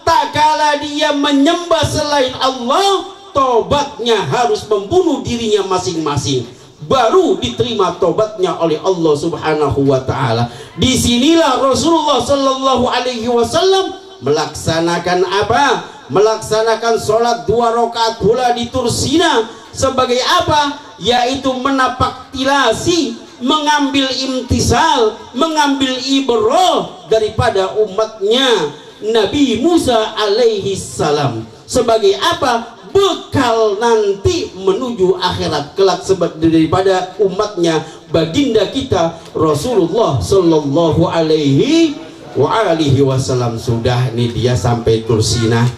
tak kala dia menyembah selain Allah, tobatnya harus membunuh dirinya masing-masing. Baru diterima tobatnya oleh Allah Subhanahu wa taala. Disinilah Rasulullah sallallahu alaihi wasallam melaksanakan apa? Melaksanakan sholat 2 rakaat pula di Tursina. Sebagai apa? Yaitu menapaktilasi, mengambil imtisal, mengambil ibrah daripada umatnya Nabi Musa alaihi salam. Sebagai apa? Bekal nanti menuju akhirat kelak daripada umatnya baginda kita Rasulullah sallallahu alaihi wasallam. Sudah nih dia sampai Tursina.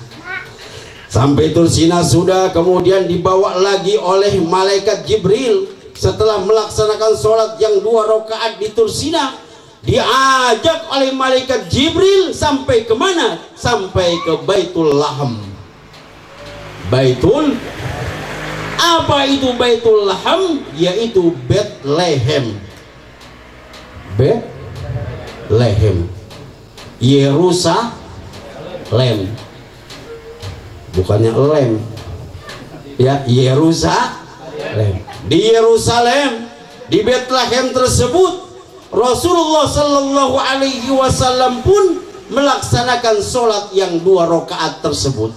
Sampai Tursina sudah, kemudian dibawa lagi oleh malaikat Jibril. Setelah melaksanakan sholat yang 2 rakaat di Tursina, diajak oleh malaikat Jibril sampai kemana? Sampai ke Baitul Laham. Baitul, apa itu Baitul Laham? Yaitu Bethlehem. Bethlehem, Yerusalem, bukannya lem ya, Yerusalem. Di Yerusalem, di Bethlehem tersebut, Rasulullah sallallahu alaihi wasallam pun melaksanakan sholat yang 2 rakaat tersebut.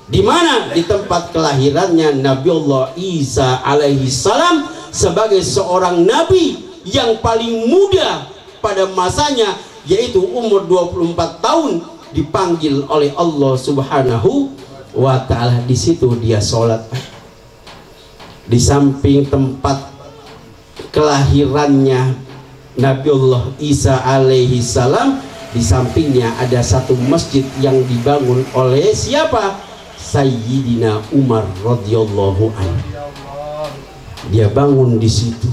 Di mana? Di tempat kelahirannya Nabi Allah Isa alaihi salam sebagai seorang nabi yang paling muda pada masanya, yaitu umur 24 tahun, dipanggil oleh Allah Subhanahu wa ta'ala. Di situ dia sholat di samping tempat kelahirannya Nabi Allah Isa alaihi salam. Di sampingnya ada satu masjid yang dibangun oleh siapa? Sayyidina Umar radhiyallahu anhu. Dia bangun di situ.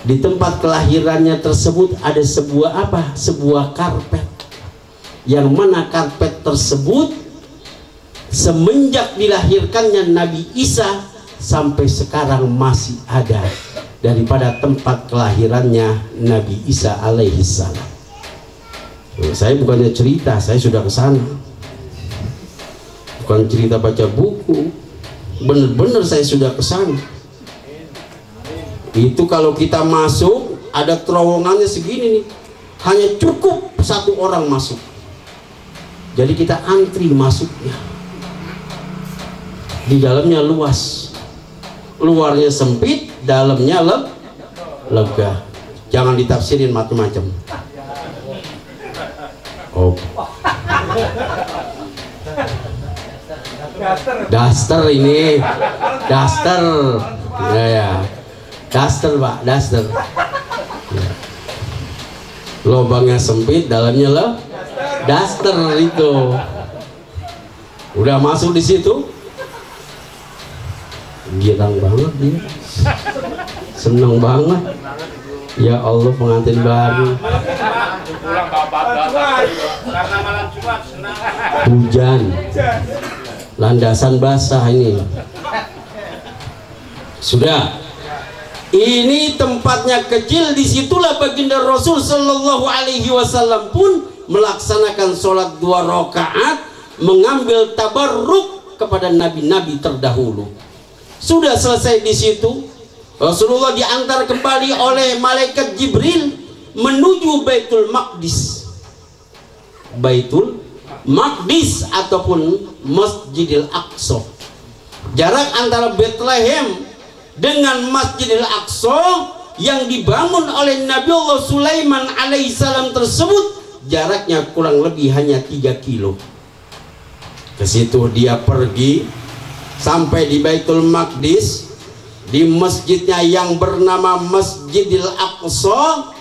Di tempat kelahirannya tersebut ada sebuah apa? Sebuah karpet. Yang mana karpet tersebut semenjak dilahirkannya Nabi Isa sampai sekarang masih ada daripada tempat kelahirannya Nabi Isa alaihi salam. Saya bukannya cerita, saya sudah ke sana. Bukan cerita baca buku, bener-bener saya sudah ke sana. Itu kalau kita masuk ada terowongannya segini nih, hanya cukup 1 orang masuk. Jadi kita antri masuknya. Di dalamnya luas, luarnya sempit, dalamnya lega. Jangan ditafsirin macam-macam. Oh. Daster ini, daster, ya, daster Pak, daster. Ya. Lubangnya sempit, dalamnya lah, daster itu. Udah masuk di situ, girang banget dia, seneng banget. Ya Allah, pengantin baru. Hujan, landasan basah ini. Sudah, ini tempatnya kecil, disitulah baginda Rasul Sallallahu Alaihi Wasallam pun melaksanakan sholat 2 rakaat, mengambil tabarruk kepada nabi-nabi terdahulu. Sudah selesai di situ, Rasulullah diantar kembali oleh malaikat Jibril menuju Baitul Maqdis. Baitul Maqdis ataupun Masjidil Aqsa. Jarak antara Bethlehem dengan Masjidil Aqsa yang dibangun oleh Nabi Allah Sulaiman alaihissalam tersebut jaraknya kurang lebih hanya 3 kilo. Ke situ dia pergi sampai di Baitul Maqdis, di masjidnya yang bernama Masjidil Aqsa,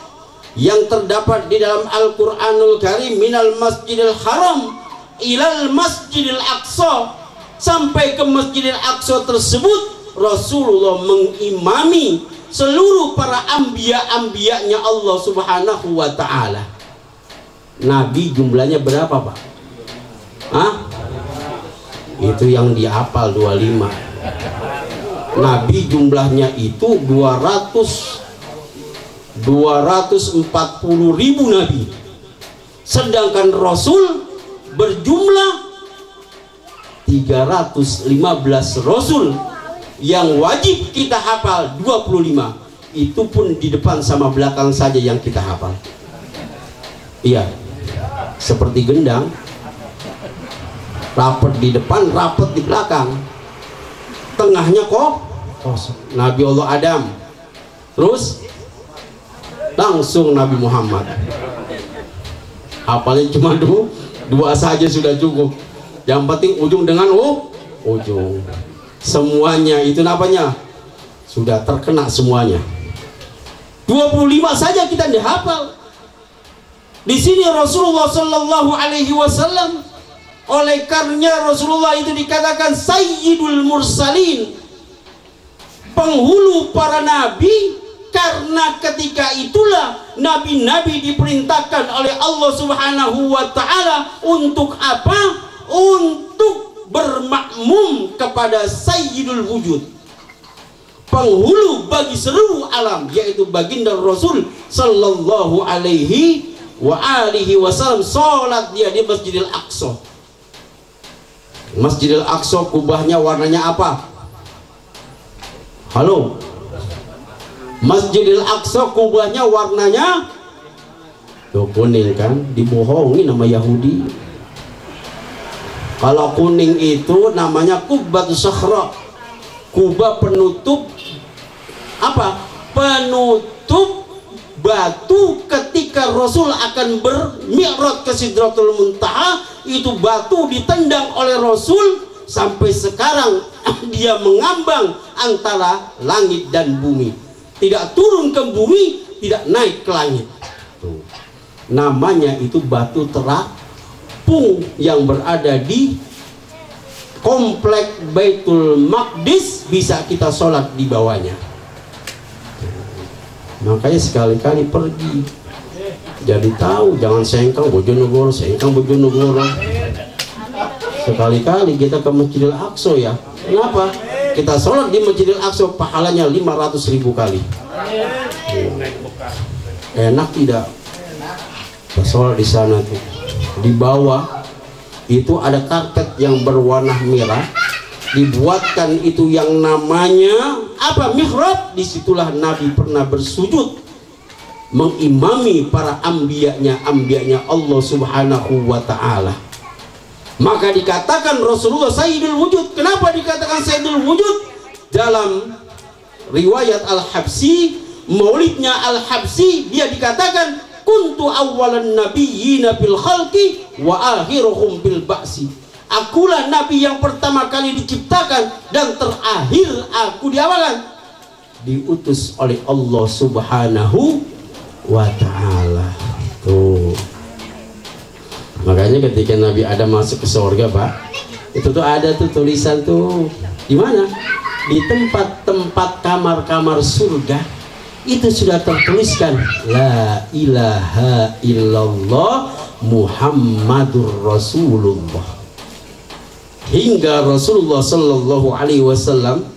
yang terdapat di dalam Al-Quranul Karim, minal Masjidil Haram ilal Masjidil Aqsa. Sampai ke Masjidil Aqsa tersebut Rasulullah mengimami seluruh para anbiya-anbiyanya Allah Subhanahu wa ta'ala. Nabi jumlahnya berapa Pak? Hah? Itu yang dihafal 25. Nabi jumlahnya itu 240.000 nabi, sedangkan Rasul berjumlah 315 Rasul yang wajib kita hafal 25. Itu pun di depan sama belakang saja yang kita hafal. Iya, seperti gendang, rapet di depan, rapet di belakang, tengahnya kok Nabi Allah Adam, terus langsung Nabi Muhammad. Hafalnya cuma dua saja sudah cukup. Yang penting ujung dengan ujung. Semuanya itu namanya sudah terkena semuanya. 25 saja kita dihafal. Di sini Rasulullah Sallallahu Alaihi Wasallam, oleh karenanya Rasulullah itu dikatakan Sayyidul Mursalin, penghulu para nabi, karena ketika itulah nabi-nabi diperintahkan oleh Allah Subhanahu wa ta'ala untuk apa? Untuk bermakmum kepada Sayyidul Wujud, penghulu bagi seluruh alam, yaitu baginda Rasul Sallallahu Alaihi Wasallam. Sholat dia di Masjidil Aqsa. Masjidil Aqsa kubahnya warnanya apa? Halo, Masjidil Aqsa kubahnya warnanya kuning kan? Dibohongi nama Yahudi. Kalau kuning itu namanya Kubbatus Sakhra, kubah penutup apa? Penutup batu ketika Rasul akan bermi'raj ke Sidratul Muntaha. Itu batu ditendang oleh Rasul sampai sekarang dia mengambang antara langit dan bumi, tidak turun ke bumi, tidak naik ke langit. Tuh. Namanya itu batu terapung yang berada di komplek Baitul Maqdis, bisa kita sholat di bawahnya. Makanya sekali-kali pergi jadi tahu, jangan sengkang Bojonegoro, sekali-kali kita ke Masjidil Aqsa ya. Kenapa? Kita sholat di Masjidil Aqsa pahalanya 500.000 kali. Enak tidak? Kita sholat di sana tuh. Di bawah itu ada karpet yang berwarna merah, dibuatkan itu yang namanya apa? Mihrab. Disitulah Nabi pernah bersujud mengimami para ambiyanya Allah Subhanahu wa ta'ala. Maka dikatakan Rasulullah Sayyidul Wujud. Kenapa dikatakan Sayyidul Wujud? Dalam riwayat Al-Habsi, maulidnya Al-Habsi, dia dikatakan kuntu awwalan nabiyyina bil khalqi wa akhiruhum bil ba'si. Akulah nabi yang pertama kali diciptakan dan terakhir aku diapakan? Diutus oleh Allah Subhanahu wa ta'ala. Tuh. Makanya ketika Nabi Adam masuk ke surga, Pak, itu tuh ada tuh tulisan tuh. Di mana? Di tempat-tempat kamar-kamar surga itu sudah tertuliskan la ilaha illallah Muhammadur Rasulullah. Hingga Rasulullah sallallahu alaihi wasallam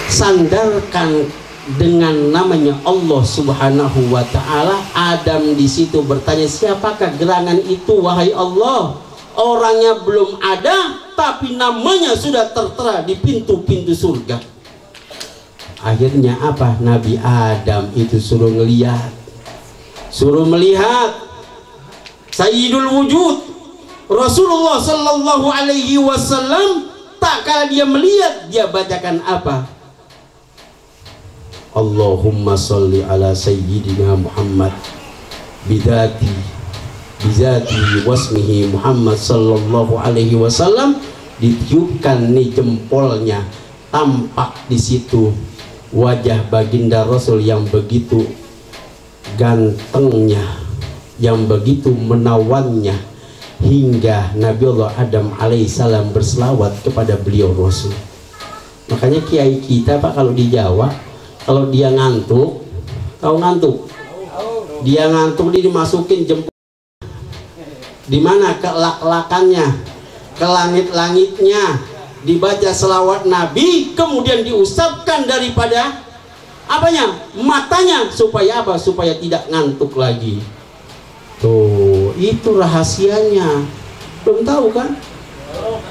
disandarkan dengan namanya Allah Subhanahu wa ta'ala. Adam di situ bertanya, siapakah gerangan itu wahai Allah? Orangnya belum ada tapi namanya sudah tertera di pintu-pintu surga. Akhirnya apa? Nabi Adam itu suruh melihat Sayyidul Wujud Rasulullah sallallahu alaihi wasallam. Tak kala dia melihat, dia bacakan apa? Allahumma salli ala Sayyidina Muhammad bidati wasmihi Muhammad sallallahu alaihi wasallam. Ditiupkan nih jempolnya, tampak di situ wajah baginda Rasul yang begitu gantengnya, yang begitu menawannya, hingga Nabiullah Adam alaihissalam berselawat kepada beliau Rasul. Makanya kiai kita, Pak, kalau di Jawa, kalau dia ngantuk, tahu ngantuk? Dia ngantuk, dia dimasukin jempol. Di mana kelak-lakannya, ke langit-langitnya, dibaca selawat Nabi, kemudian diusapkan daripada apanya? Matanya, supaya apa? Supaya tidak ngantuk lagi. Tuh, itu rahasianya. Belum tahu kan?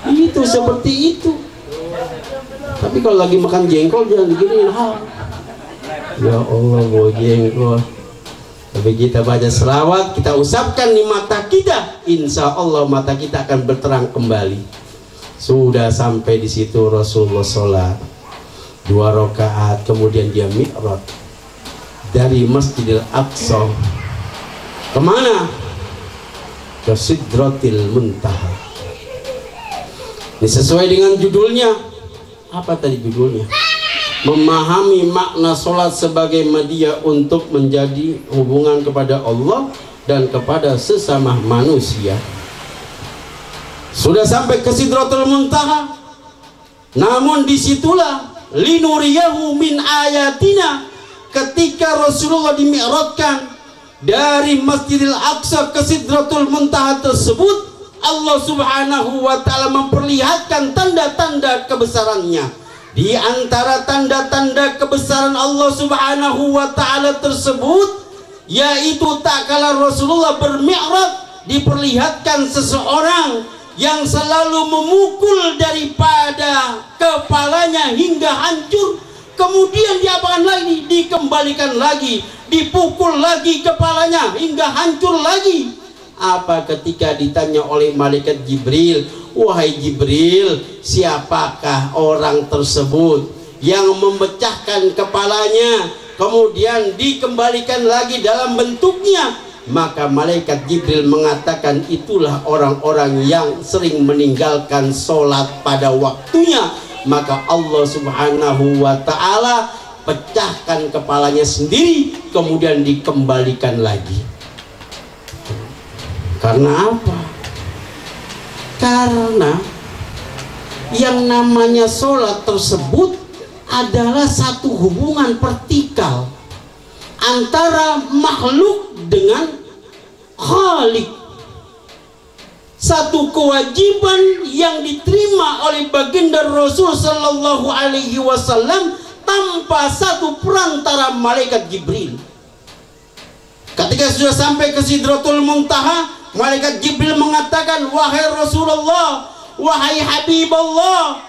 Itu seperti itu. Tapi kalau lagi makan jengkol jangan diginiin. Ya Allah, mau jengkol. Tapi kita baca selawat, kita usapkan di mata kita, insya Allah mata kita akan berterang kembali. Sudah sampai di situ Rasulullah sholat 2 rakaat, kemudian dia mi'raj dari Masjidil Aqsa. Kemana? Ke Sidratil Muntaha. Ini sesuai dengan judulnya. Apa tadi judulnya? Memahami makna sholat sebagai media untuk menjadi hubungan kepada Allah dan kepada sesama manusia. Sudah sampai ke Sidratul Muntaha. Namun disitulah linuriyahu min ayatina, ketika Rasulullah dimi'rajkan dari Masjidil Aqsa ke Sidratul Muntaha tersebut, Allah Subhanahu wa ta'ala memperlihatkan tanda-tanda kebesarannya. Di antara tanda-tanda kebesaran Allah Subhanahu wa ta'ala tersebut, yaitu tak kala Rasulullah bermi'raj, diperlihatkan seseorang yang selalu memukul daripada kepalanya hingga hancur, kemudian diapakan lagi? Dikembalikan lagi, dipukul lagi kepalanya hingga hancur lagi. Apa? Ketika ditanya oleh malaikat Jibril, wahai Jibril, siapakah orang tersebut yang memecahkan kepalanya kemudian dikembalikan lagi dalam bentuknya? Maka malaikat Jibril mengatakan, itulah orang-orang yang sering meninggalkan sholat pada waktunya. Maka Allah Subhanahu wa ta'ala pecahkan kepalanya sendiri, kemudian dikembalikan lagi. Karena apa? Karena yang namanya sholat tersebut adalah satu hubungan vertikal antara makhluk dengan Khalik. Satu kewajiban yang diterima oleh baginda Rasul sallallahu alaihi wasallam tanpa satu perantara malaikat Jibril. Ketika sudah sampai ke Sidratul Muntaha, malaikat Jibril mengatakan, wahai Rasulullah, wahai Habibullah,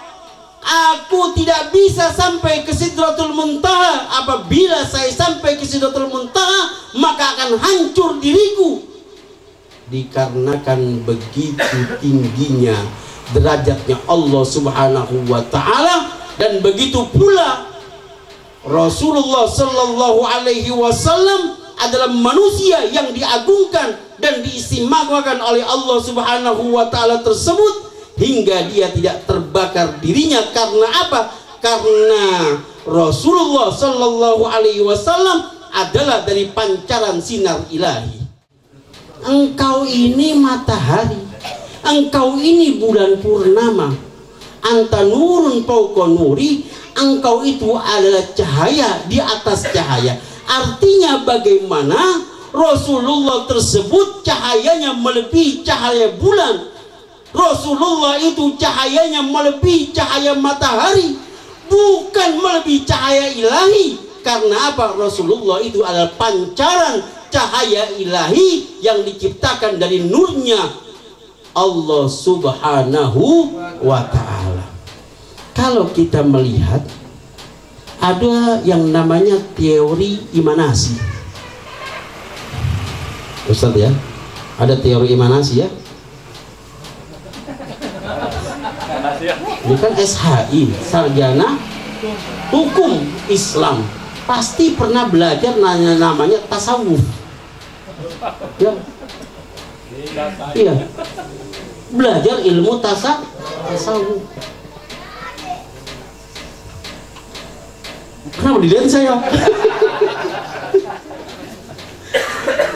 aku tidak bisa sampai ke Sidratul Muntaha. Apabila saya sampai ke Sidratul Muntaha, maka akan hancur diriku. Dikarenakan begitu tingginya derajatnya Allah Subhanahu wa ta'ala, dan begitu pula Rasulullah sallallahu alaihi wasallam adalah manusia yang diagungkan dan diistimewakan oleh Allah Subhanahu wa taala tersebut, hingga dia tidak terbakar dirinya. Karena apa? Karena Rasulullah sallallahu alaihi wasallam adalah dari pancaran sinar ilahi. Engkau ini matahari, engkau ini bulan purnama, anta nurun fauqa nuri, engkau itu adalah cahaya di atas cahaya. Artinya bagaimana Rasulullah tersebut cahayanya melebihi cahaya bulan, Rasulullah itu cahayanya melebihi cahaya matahari, bukan melebihi cahaya ilahi. Karena apa? Rasulullah itu adalah pancaran cahaya ilahi yang diciptakan dari nurnya Allah Subhanahu wa ta'ala. Kalau kita melihat ada yang namanya teori imanasi, Ustaz ya, ada teori imanasi ya. Ini kan SHI, sarjana hukum Islam, pasti pernah belajar namanya tasawuf ya. Iya, belajar ilmu tasawuf. Kenapa dilihat saya?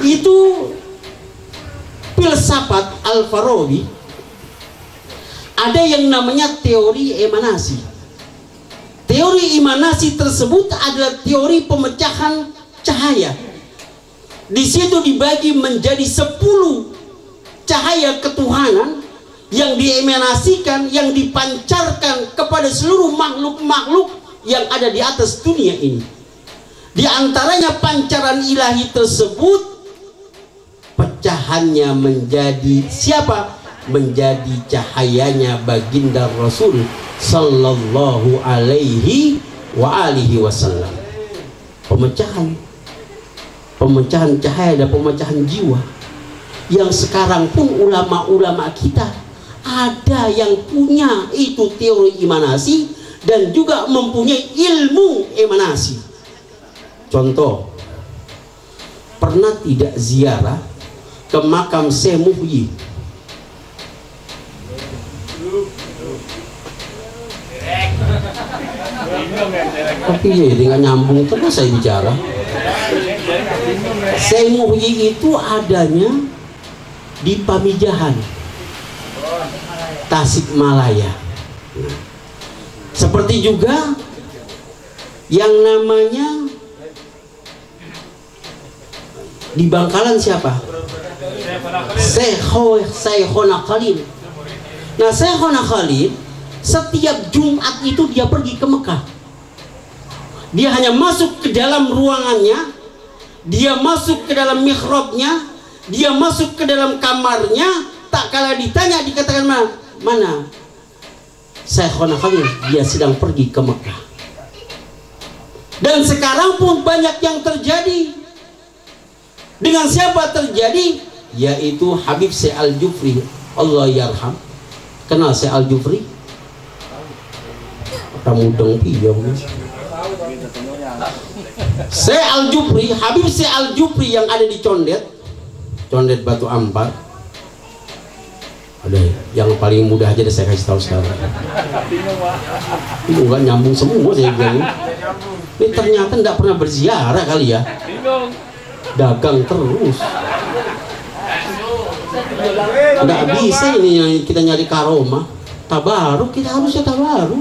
Itu filsafat Al-Farabi, ada yang namanya teori emanasi. Teori emanasi tersebut adalah teori pemecahan cahaya. Di situ dibagi menjadi 10 cahaya ketuhanan yang diemanasikan, yang dipancarkan kepada seluruh makhluk-makhluk yang ada di atas dunia ini. Di antaranya pancaran ilahi tersebut, pecahannya menjadi siapa? Menjadi cahayanya baginda Rasul sallallahu alaihi wa alihi wasallam. Pemecahan cahaya dan pemecahan jiwa, yang sekarang pun ulama-ulama kita ada yang punya itu teori emanasi dan juga mempunyai ilmu emanasi. Contoh, pernah tidak ziarah ke makam Syekh Muhyi? Tapi ya nggak nyambung terus saya bicara. Syekh Muhyi itu adanya di Pamijahan, Tasikmalaya. Seperti juga yang namanya di Bangkalan siapa? Syekhona Khalil. Nah, Syekhona Khalil setiap Jumat itu dia pergi ke Mekah. Dia hanya masuk ke dalam ruangannya, dia masuk ke dalam mihrabnya, dia masuk ke dalam kamarnya, tak kala ditanya dikatakan mana Syekhona Khalil, dia sedang pergi ke Mekah. Dan sekarang pun banyak yang terjadi. Dengan siapa terjadi? Yaitu Habib Syekh Al-Jufri, Allah yarham. Kenal Syekh Al-Jufri? Kamu dong piyong. Syekh Al-Jufri, Habib Syekh Al-Jufri yang ada di Condet Batu Ampar. Ada yang paling mudah aja deh saya kasih tahu sekarang. Itu enggak nyambung semua saya bilang. Ini ternyata enggak pernah berziarah kali ya. Dagang terus. Enggak bisa ini yang kita nyari karomah. Tabaruk, kita harusnya tabaruk.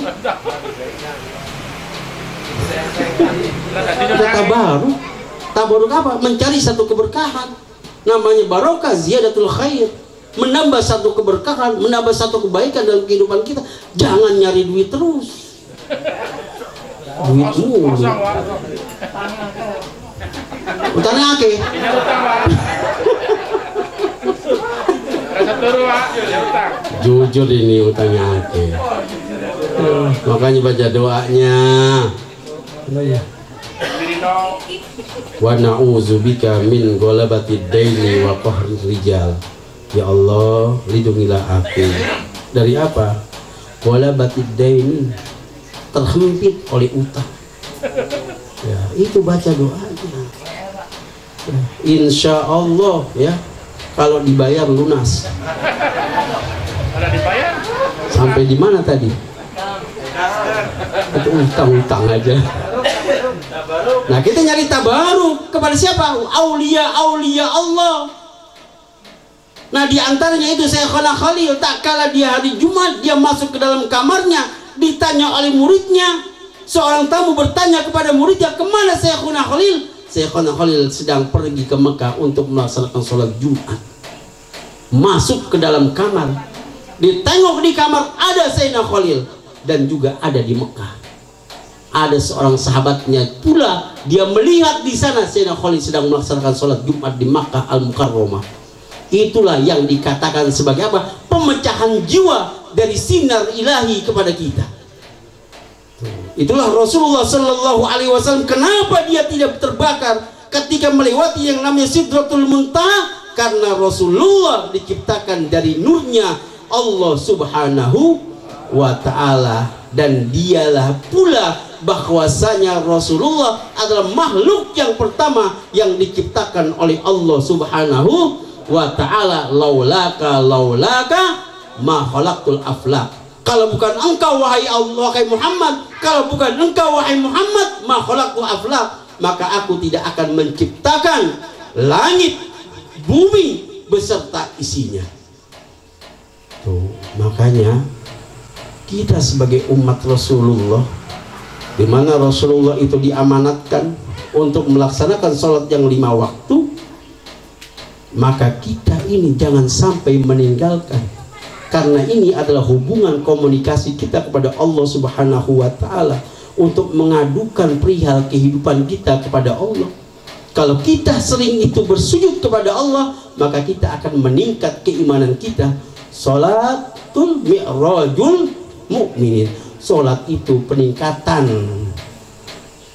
Kita tabaruk. Tabaruk apa? Mencari satu keberkahan. Namanya barokah, ziyadatul khair. Menambah satu keberkahan, menambah satu kebaikan dalam kehidupan kita. Jangan nyari duit terus. Duit mulu. Utangnya ake. Jujur ini utangnya ake. Makanya baca doanya. Wa na'udzubika min ghalabatid daini wa qahrir rijal. Ya Allah, lindungilah aku dari apa? Ghalabatid daini, terhimpit oleh utang. Ya, itu baca doanya. Insya Allah ya, kalau dibayar lunas. Sampai di mana tadi? Itu utang-utang aja. Nah, kita nyari tabaruk kepada siapa? Aulia Allah. Nah, diantaranya itu Syekhana Khalil, tak kala dia hari Jumat dia masuk ke dalam kamarnya, ditanya oleh muridnya. Seorang tamu bertanya kepada muridnya, kemana Syekhana Khalil? Syekhana Khalil sedang pergi ke Mekah untuk melaksanakan sholat Jumat. Masuk ke dalam kamar, ditengok di kamar ada Syekhana Khalil, dan juga ada di Mekah. Ada seorang sahabatnya pula, dia melihat di sana Syekhana Khalil sedang melaksanakan sholat Jumat di Makkah Al-Mukarramah. Itulah yang dikatakan sebagai apa? Pemecahan jiwa dari sinar ilahi kepada kita. Itulah Rasulullah Sallallahu Alaihi Wasallam. Kenapa dia tidak terbakar ketika melewati yang namanya Sidratul Muntaha? Karena Rasulullah diciptakan dari nurnya Allah Subhanahu wa Ta'ala, dan dialah pula bahwasanya Rasulullah adalah makhluk yang pertama yang diciptakan oleh Allah Subhanahu wa Ta'ala. Laulaka ma khalaqtul aflaq. Kalau bukan engkau wahai Allah, wahai Muhammad, kalau bukan engkau wahai Muhammad, ma khalaqtul aflaq, maka aku tidak akan menciptakan langit, bumi beserta isinya. Tuh, makanya kita sebagai umat Rasulullah, di mana Rasulullah itu diamanatkan untuk melaksanakan sholat yang 5 waktu, maka kita ini jangan sampai meninggalkan, karena ini adalah hubungan komunikasi kita kepada Allah Subhanahu wa Ta'ala untuk mengadukan perihal kehidupan kita kepada Allah. Kalau kita sering itu bersujud kepada Allah, maka kita akan meningkat keimanan kita. Sholatul mi'rajul mu'minin. Sholat itu peningkatan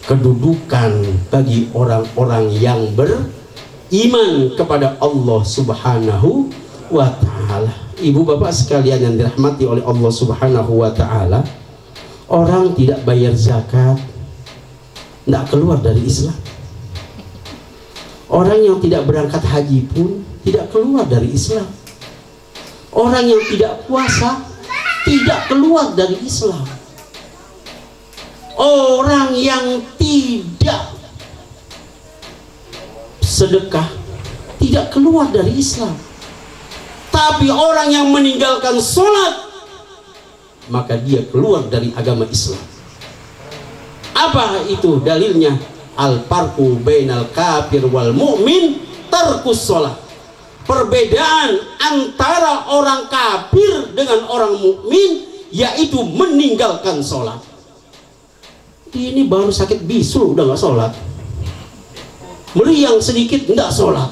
kedudukan bagi orang-orang yang beriman kepada Allah Subhanahu wa Ta'ala. Ibu bapak sekalian yang dirahmati oleh Allah Subhanahu wa Ta'ala, orang tidak bayar zakat tidak keluar dari Islam. Orang yang tidak berangkat haji pun tidak keluar dari Islam. Orang yang tidak puasa tidak keluar dari Islam. Orang yang tidak sedekah tidak keluar dari Islam. Tapi orang yang meninggalkan sholat, maka dia keluar dari agama Islam. Apa itu dalilnya? Al-farqu bainal kafir wal mu'min tarkus sholat. Perbedaan antara orang kafir dengan orang mukmin yaitu meninggalkan sholat. Ini baru sakit bisul udah gak sholat, meriang sedikit enggak sholat.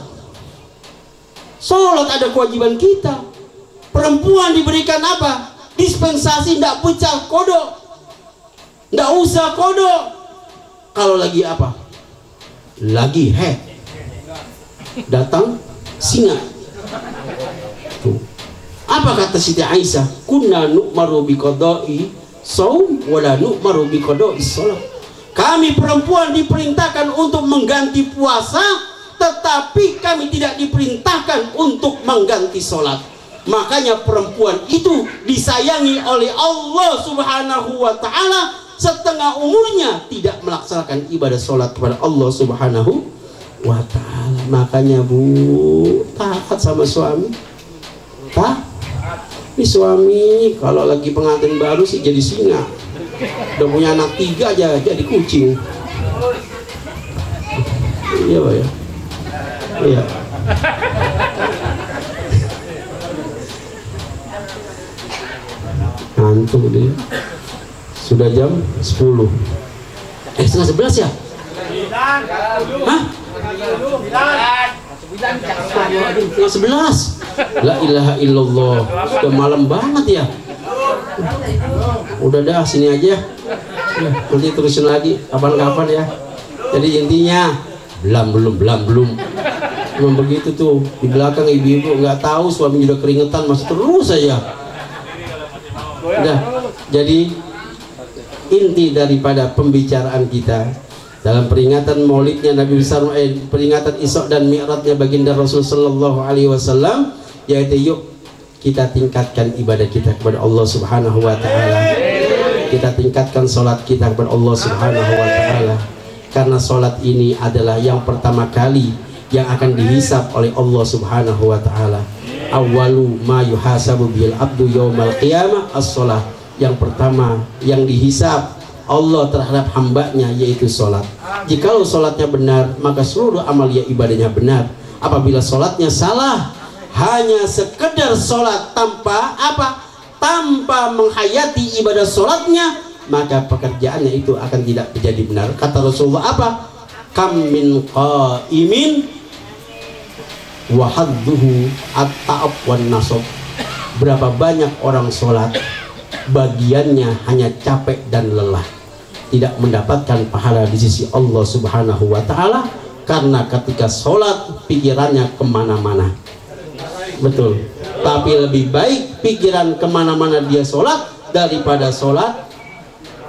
Sholat ada kewajiban kita. Perempuan diberikan apa? Dispensasi, enggak pecah kodok, enggak usah kodok. Kalau lagi apa? Lagi head, datang singa. Tuh. Apa kata Siti Aisyah? Kunna nu'maru biqada'i shaum wala nu'maru biqada'i shalah. Kami perempuan diperintahkan untuk mengganti puasa, tetapi kami tidak diperintahkan untuk mengganti sholat. Makanya perempuan itu disayangi oleh Allah Subhanahu wa Ta'ala. Setengah umurnya tidak melaksanakan ibadah sholat kepada Allah Subhanahu wa Ta'ala. Makanya bu, taat sama suami. Ini suami kalau lagi pengantin baru sih jadi singa, udah punya anak 3 aja jadi kucing. Iya pak ya, iya. Ngantuk dia. Sudah jam 10. Setengah 11 ya? Hah? 11. La ilaha illallah. Sudah malam banget ya. Udah dah sini aja. Ya, nanti terusin lagi kapan-kapan ya. Jadi intinya belum. Memang begitu tuh. Di belakang ibu-ibu nggak tahu suami udah keringetan masih terus saja. Udah. Jadi inti daripada pembicaraan kita, dalam peringatan maulidnya Nabi besar, peringatan Isra dan Mi'rajnya baginda Rasul sallallahu alaihi wasallam, yaitu yuk kita tingkatkan ibadah kita kepada Allah Subhanahu wa taala. Kita tingkatkan salat kita kepada Allah Subhanahu wa taala. Karena salat ini adalah yang pertama kali yang akan dihisab oleh Allah Subhanahu wa taala. Awwalu ma yuhasabu bil abdu yaumal qiyamah as-shalah. Yang pertama yang dihisab Allah terhadap hambanya yaitu sholat. Jikalau sholatnya benar, maka seluruh amalia ibadahnya benar. Apabila sholatnya salah, hanya sekedar sholat tanpa apa? Tanpa menghayati ibadah sholatnya, maka pekerjaannya itu akan tidak menjadi benar. Kata Rasulullah apa? Kam min qaimin wa hadduhu at-ta'ab wan nasab. Berapa banyak orang sholat, bagiannya hanya capek dan lelah, tidak mendapatkan pahala di sisi Allah Subhanahu wa taala, karena ketika sholat pikirannya kemana-mana. Betul, tapi lebih baik pikiran kemana-mana dia sholat daripada sholat.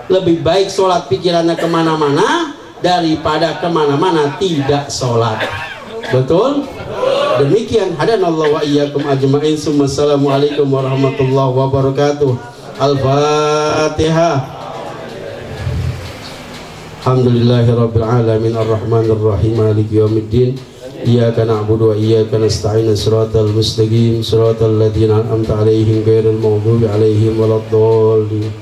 Lebih baik sholat pikirannya kemana-mana daripada kemana-mana tidak sholat. Betul. Demikian, hadanallahu wa iyyakum ajma'in. Assalamualaikum warahmatullahi wabarakatuh. Al-Fatihah. Alhamdulillahirabbil alamin arrahmanir rahim maliki yaumiddin. Iyyaka na'budu wa iyyaka nasta'in. Shiratal mustaqim shiratal ladzina an'amta 'alaihim ghairil maghdubi 'alaihim waladdallin.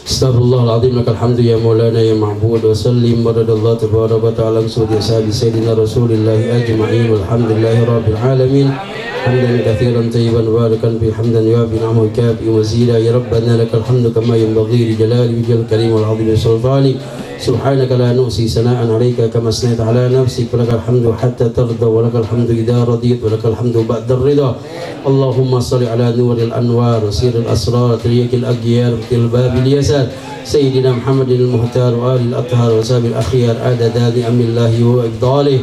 Astaghfirullahaladzim, lakal hamdu ya maulana ya ma'bud wa sallim waradallahu tabaraka wa ta'ala sudi ashabi sayyidina rasulillahi ajma'in walhamdulillahi rabbil alamin. Hamdan katsiran tayyiban barakan fi hamdan yuwafi ni'amahu kafi mazida. Ya rabbana lakal hamdu kama yanbaghi li jalali wajhil karim wal 'azimi sultani. Subhanaka la nuhsi sana'an 'alaika kama asnaita 'ala nafsik. Lakal hamdu hatta tarda wa lakal hamdu idza radit wa lakal hamdu ba'da ridha. Allahumma shalli 'ala nuril anwar sirril asrar tariqil aghyar til babil yasar sayyidina Muhammadil muhtar wa alil athhar wa sabil akhyar adada ni'amillahi wa ifdalih.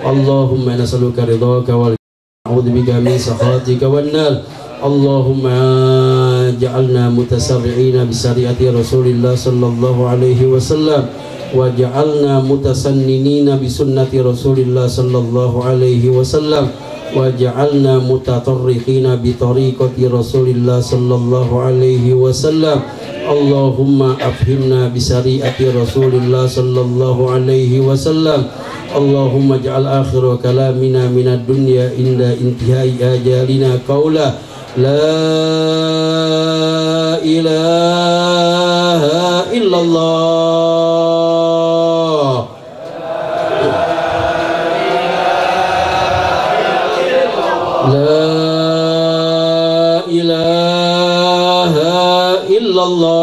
Allahumma nas'aluka ridhaka wal a'udzu bika min sakhatika wan nar. Allahumma ja'alna mutasarri'ina bi syariati Rasulillah sallallahu alaihi wasallam wa ja'alna mutasannninina bi sunnati Rasulillah sallallahu alaihi wasallam wa ja'alna mutatarriqina bi tariqati Rasulillah sallallahu alaihi wasallam. Allahumma afhimna bi syariati Rasulillah sallallahu alaihi wasallam. Allahumma ja'al akhir kalamina minad dunya inda intihai ajalina qaula la ilaha illallah. La ilaha illallah.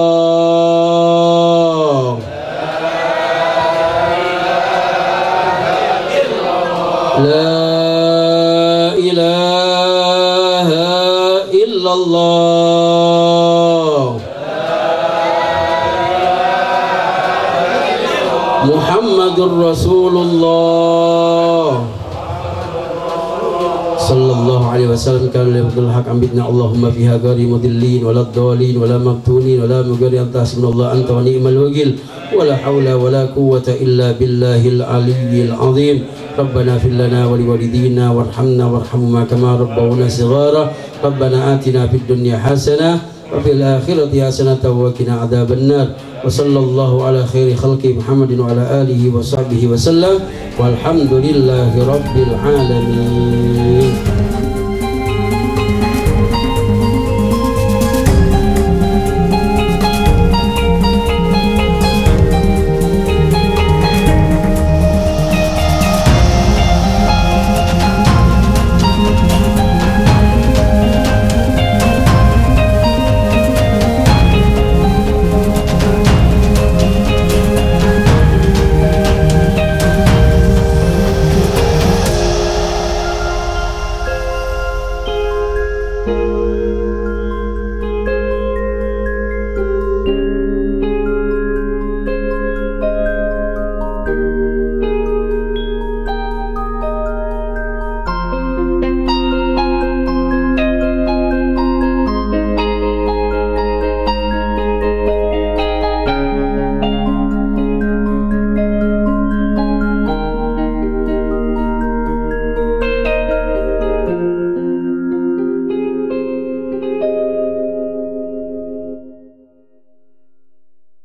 La ilaha illallah. Muhammadur Rasulullah sallallahu alaihi wasallam. Kana Abdul Haq ambitna Allahumma fiha gari mudillin wala dhalin wala mabtunin wala mugari anta hasbunallah anta wa ni'mal wakil wala haula wala quwwata illa billahil aliyyil azim. Rabbana fil lana wa liwalidina warhamna warhamhuma kama rabbawna shighara. Rabbana atina fid dunya hasanah wa fil akhirati hasanatan wa qina adzabannar. Wa sallallahu ala khairi khalqi Muhammadin wa ala alihi wa sahbihi wa sallam walhamdulillahi rabbil alamin.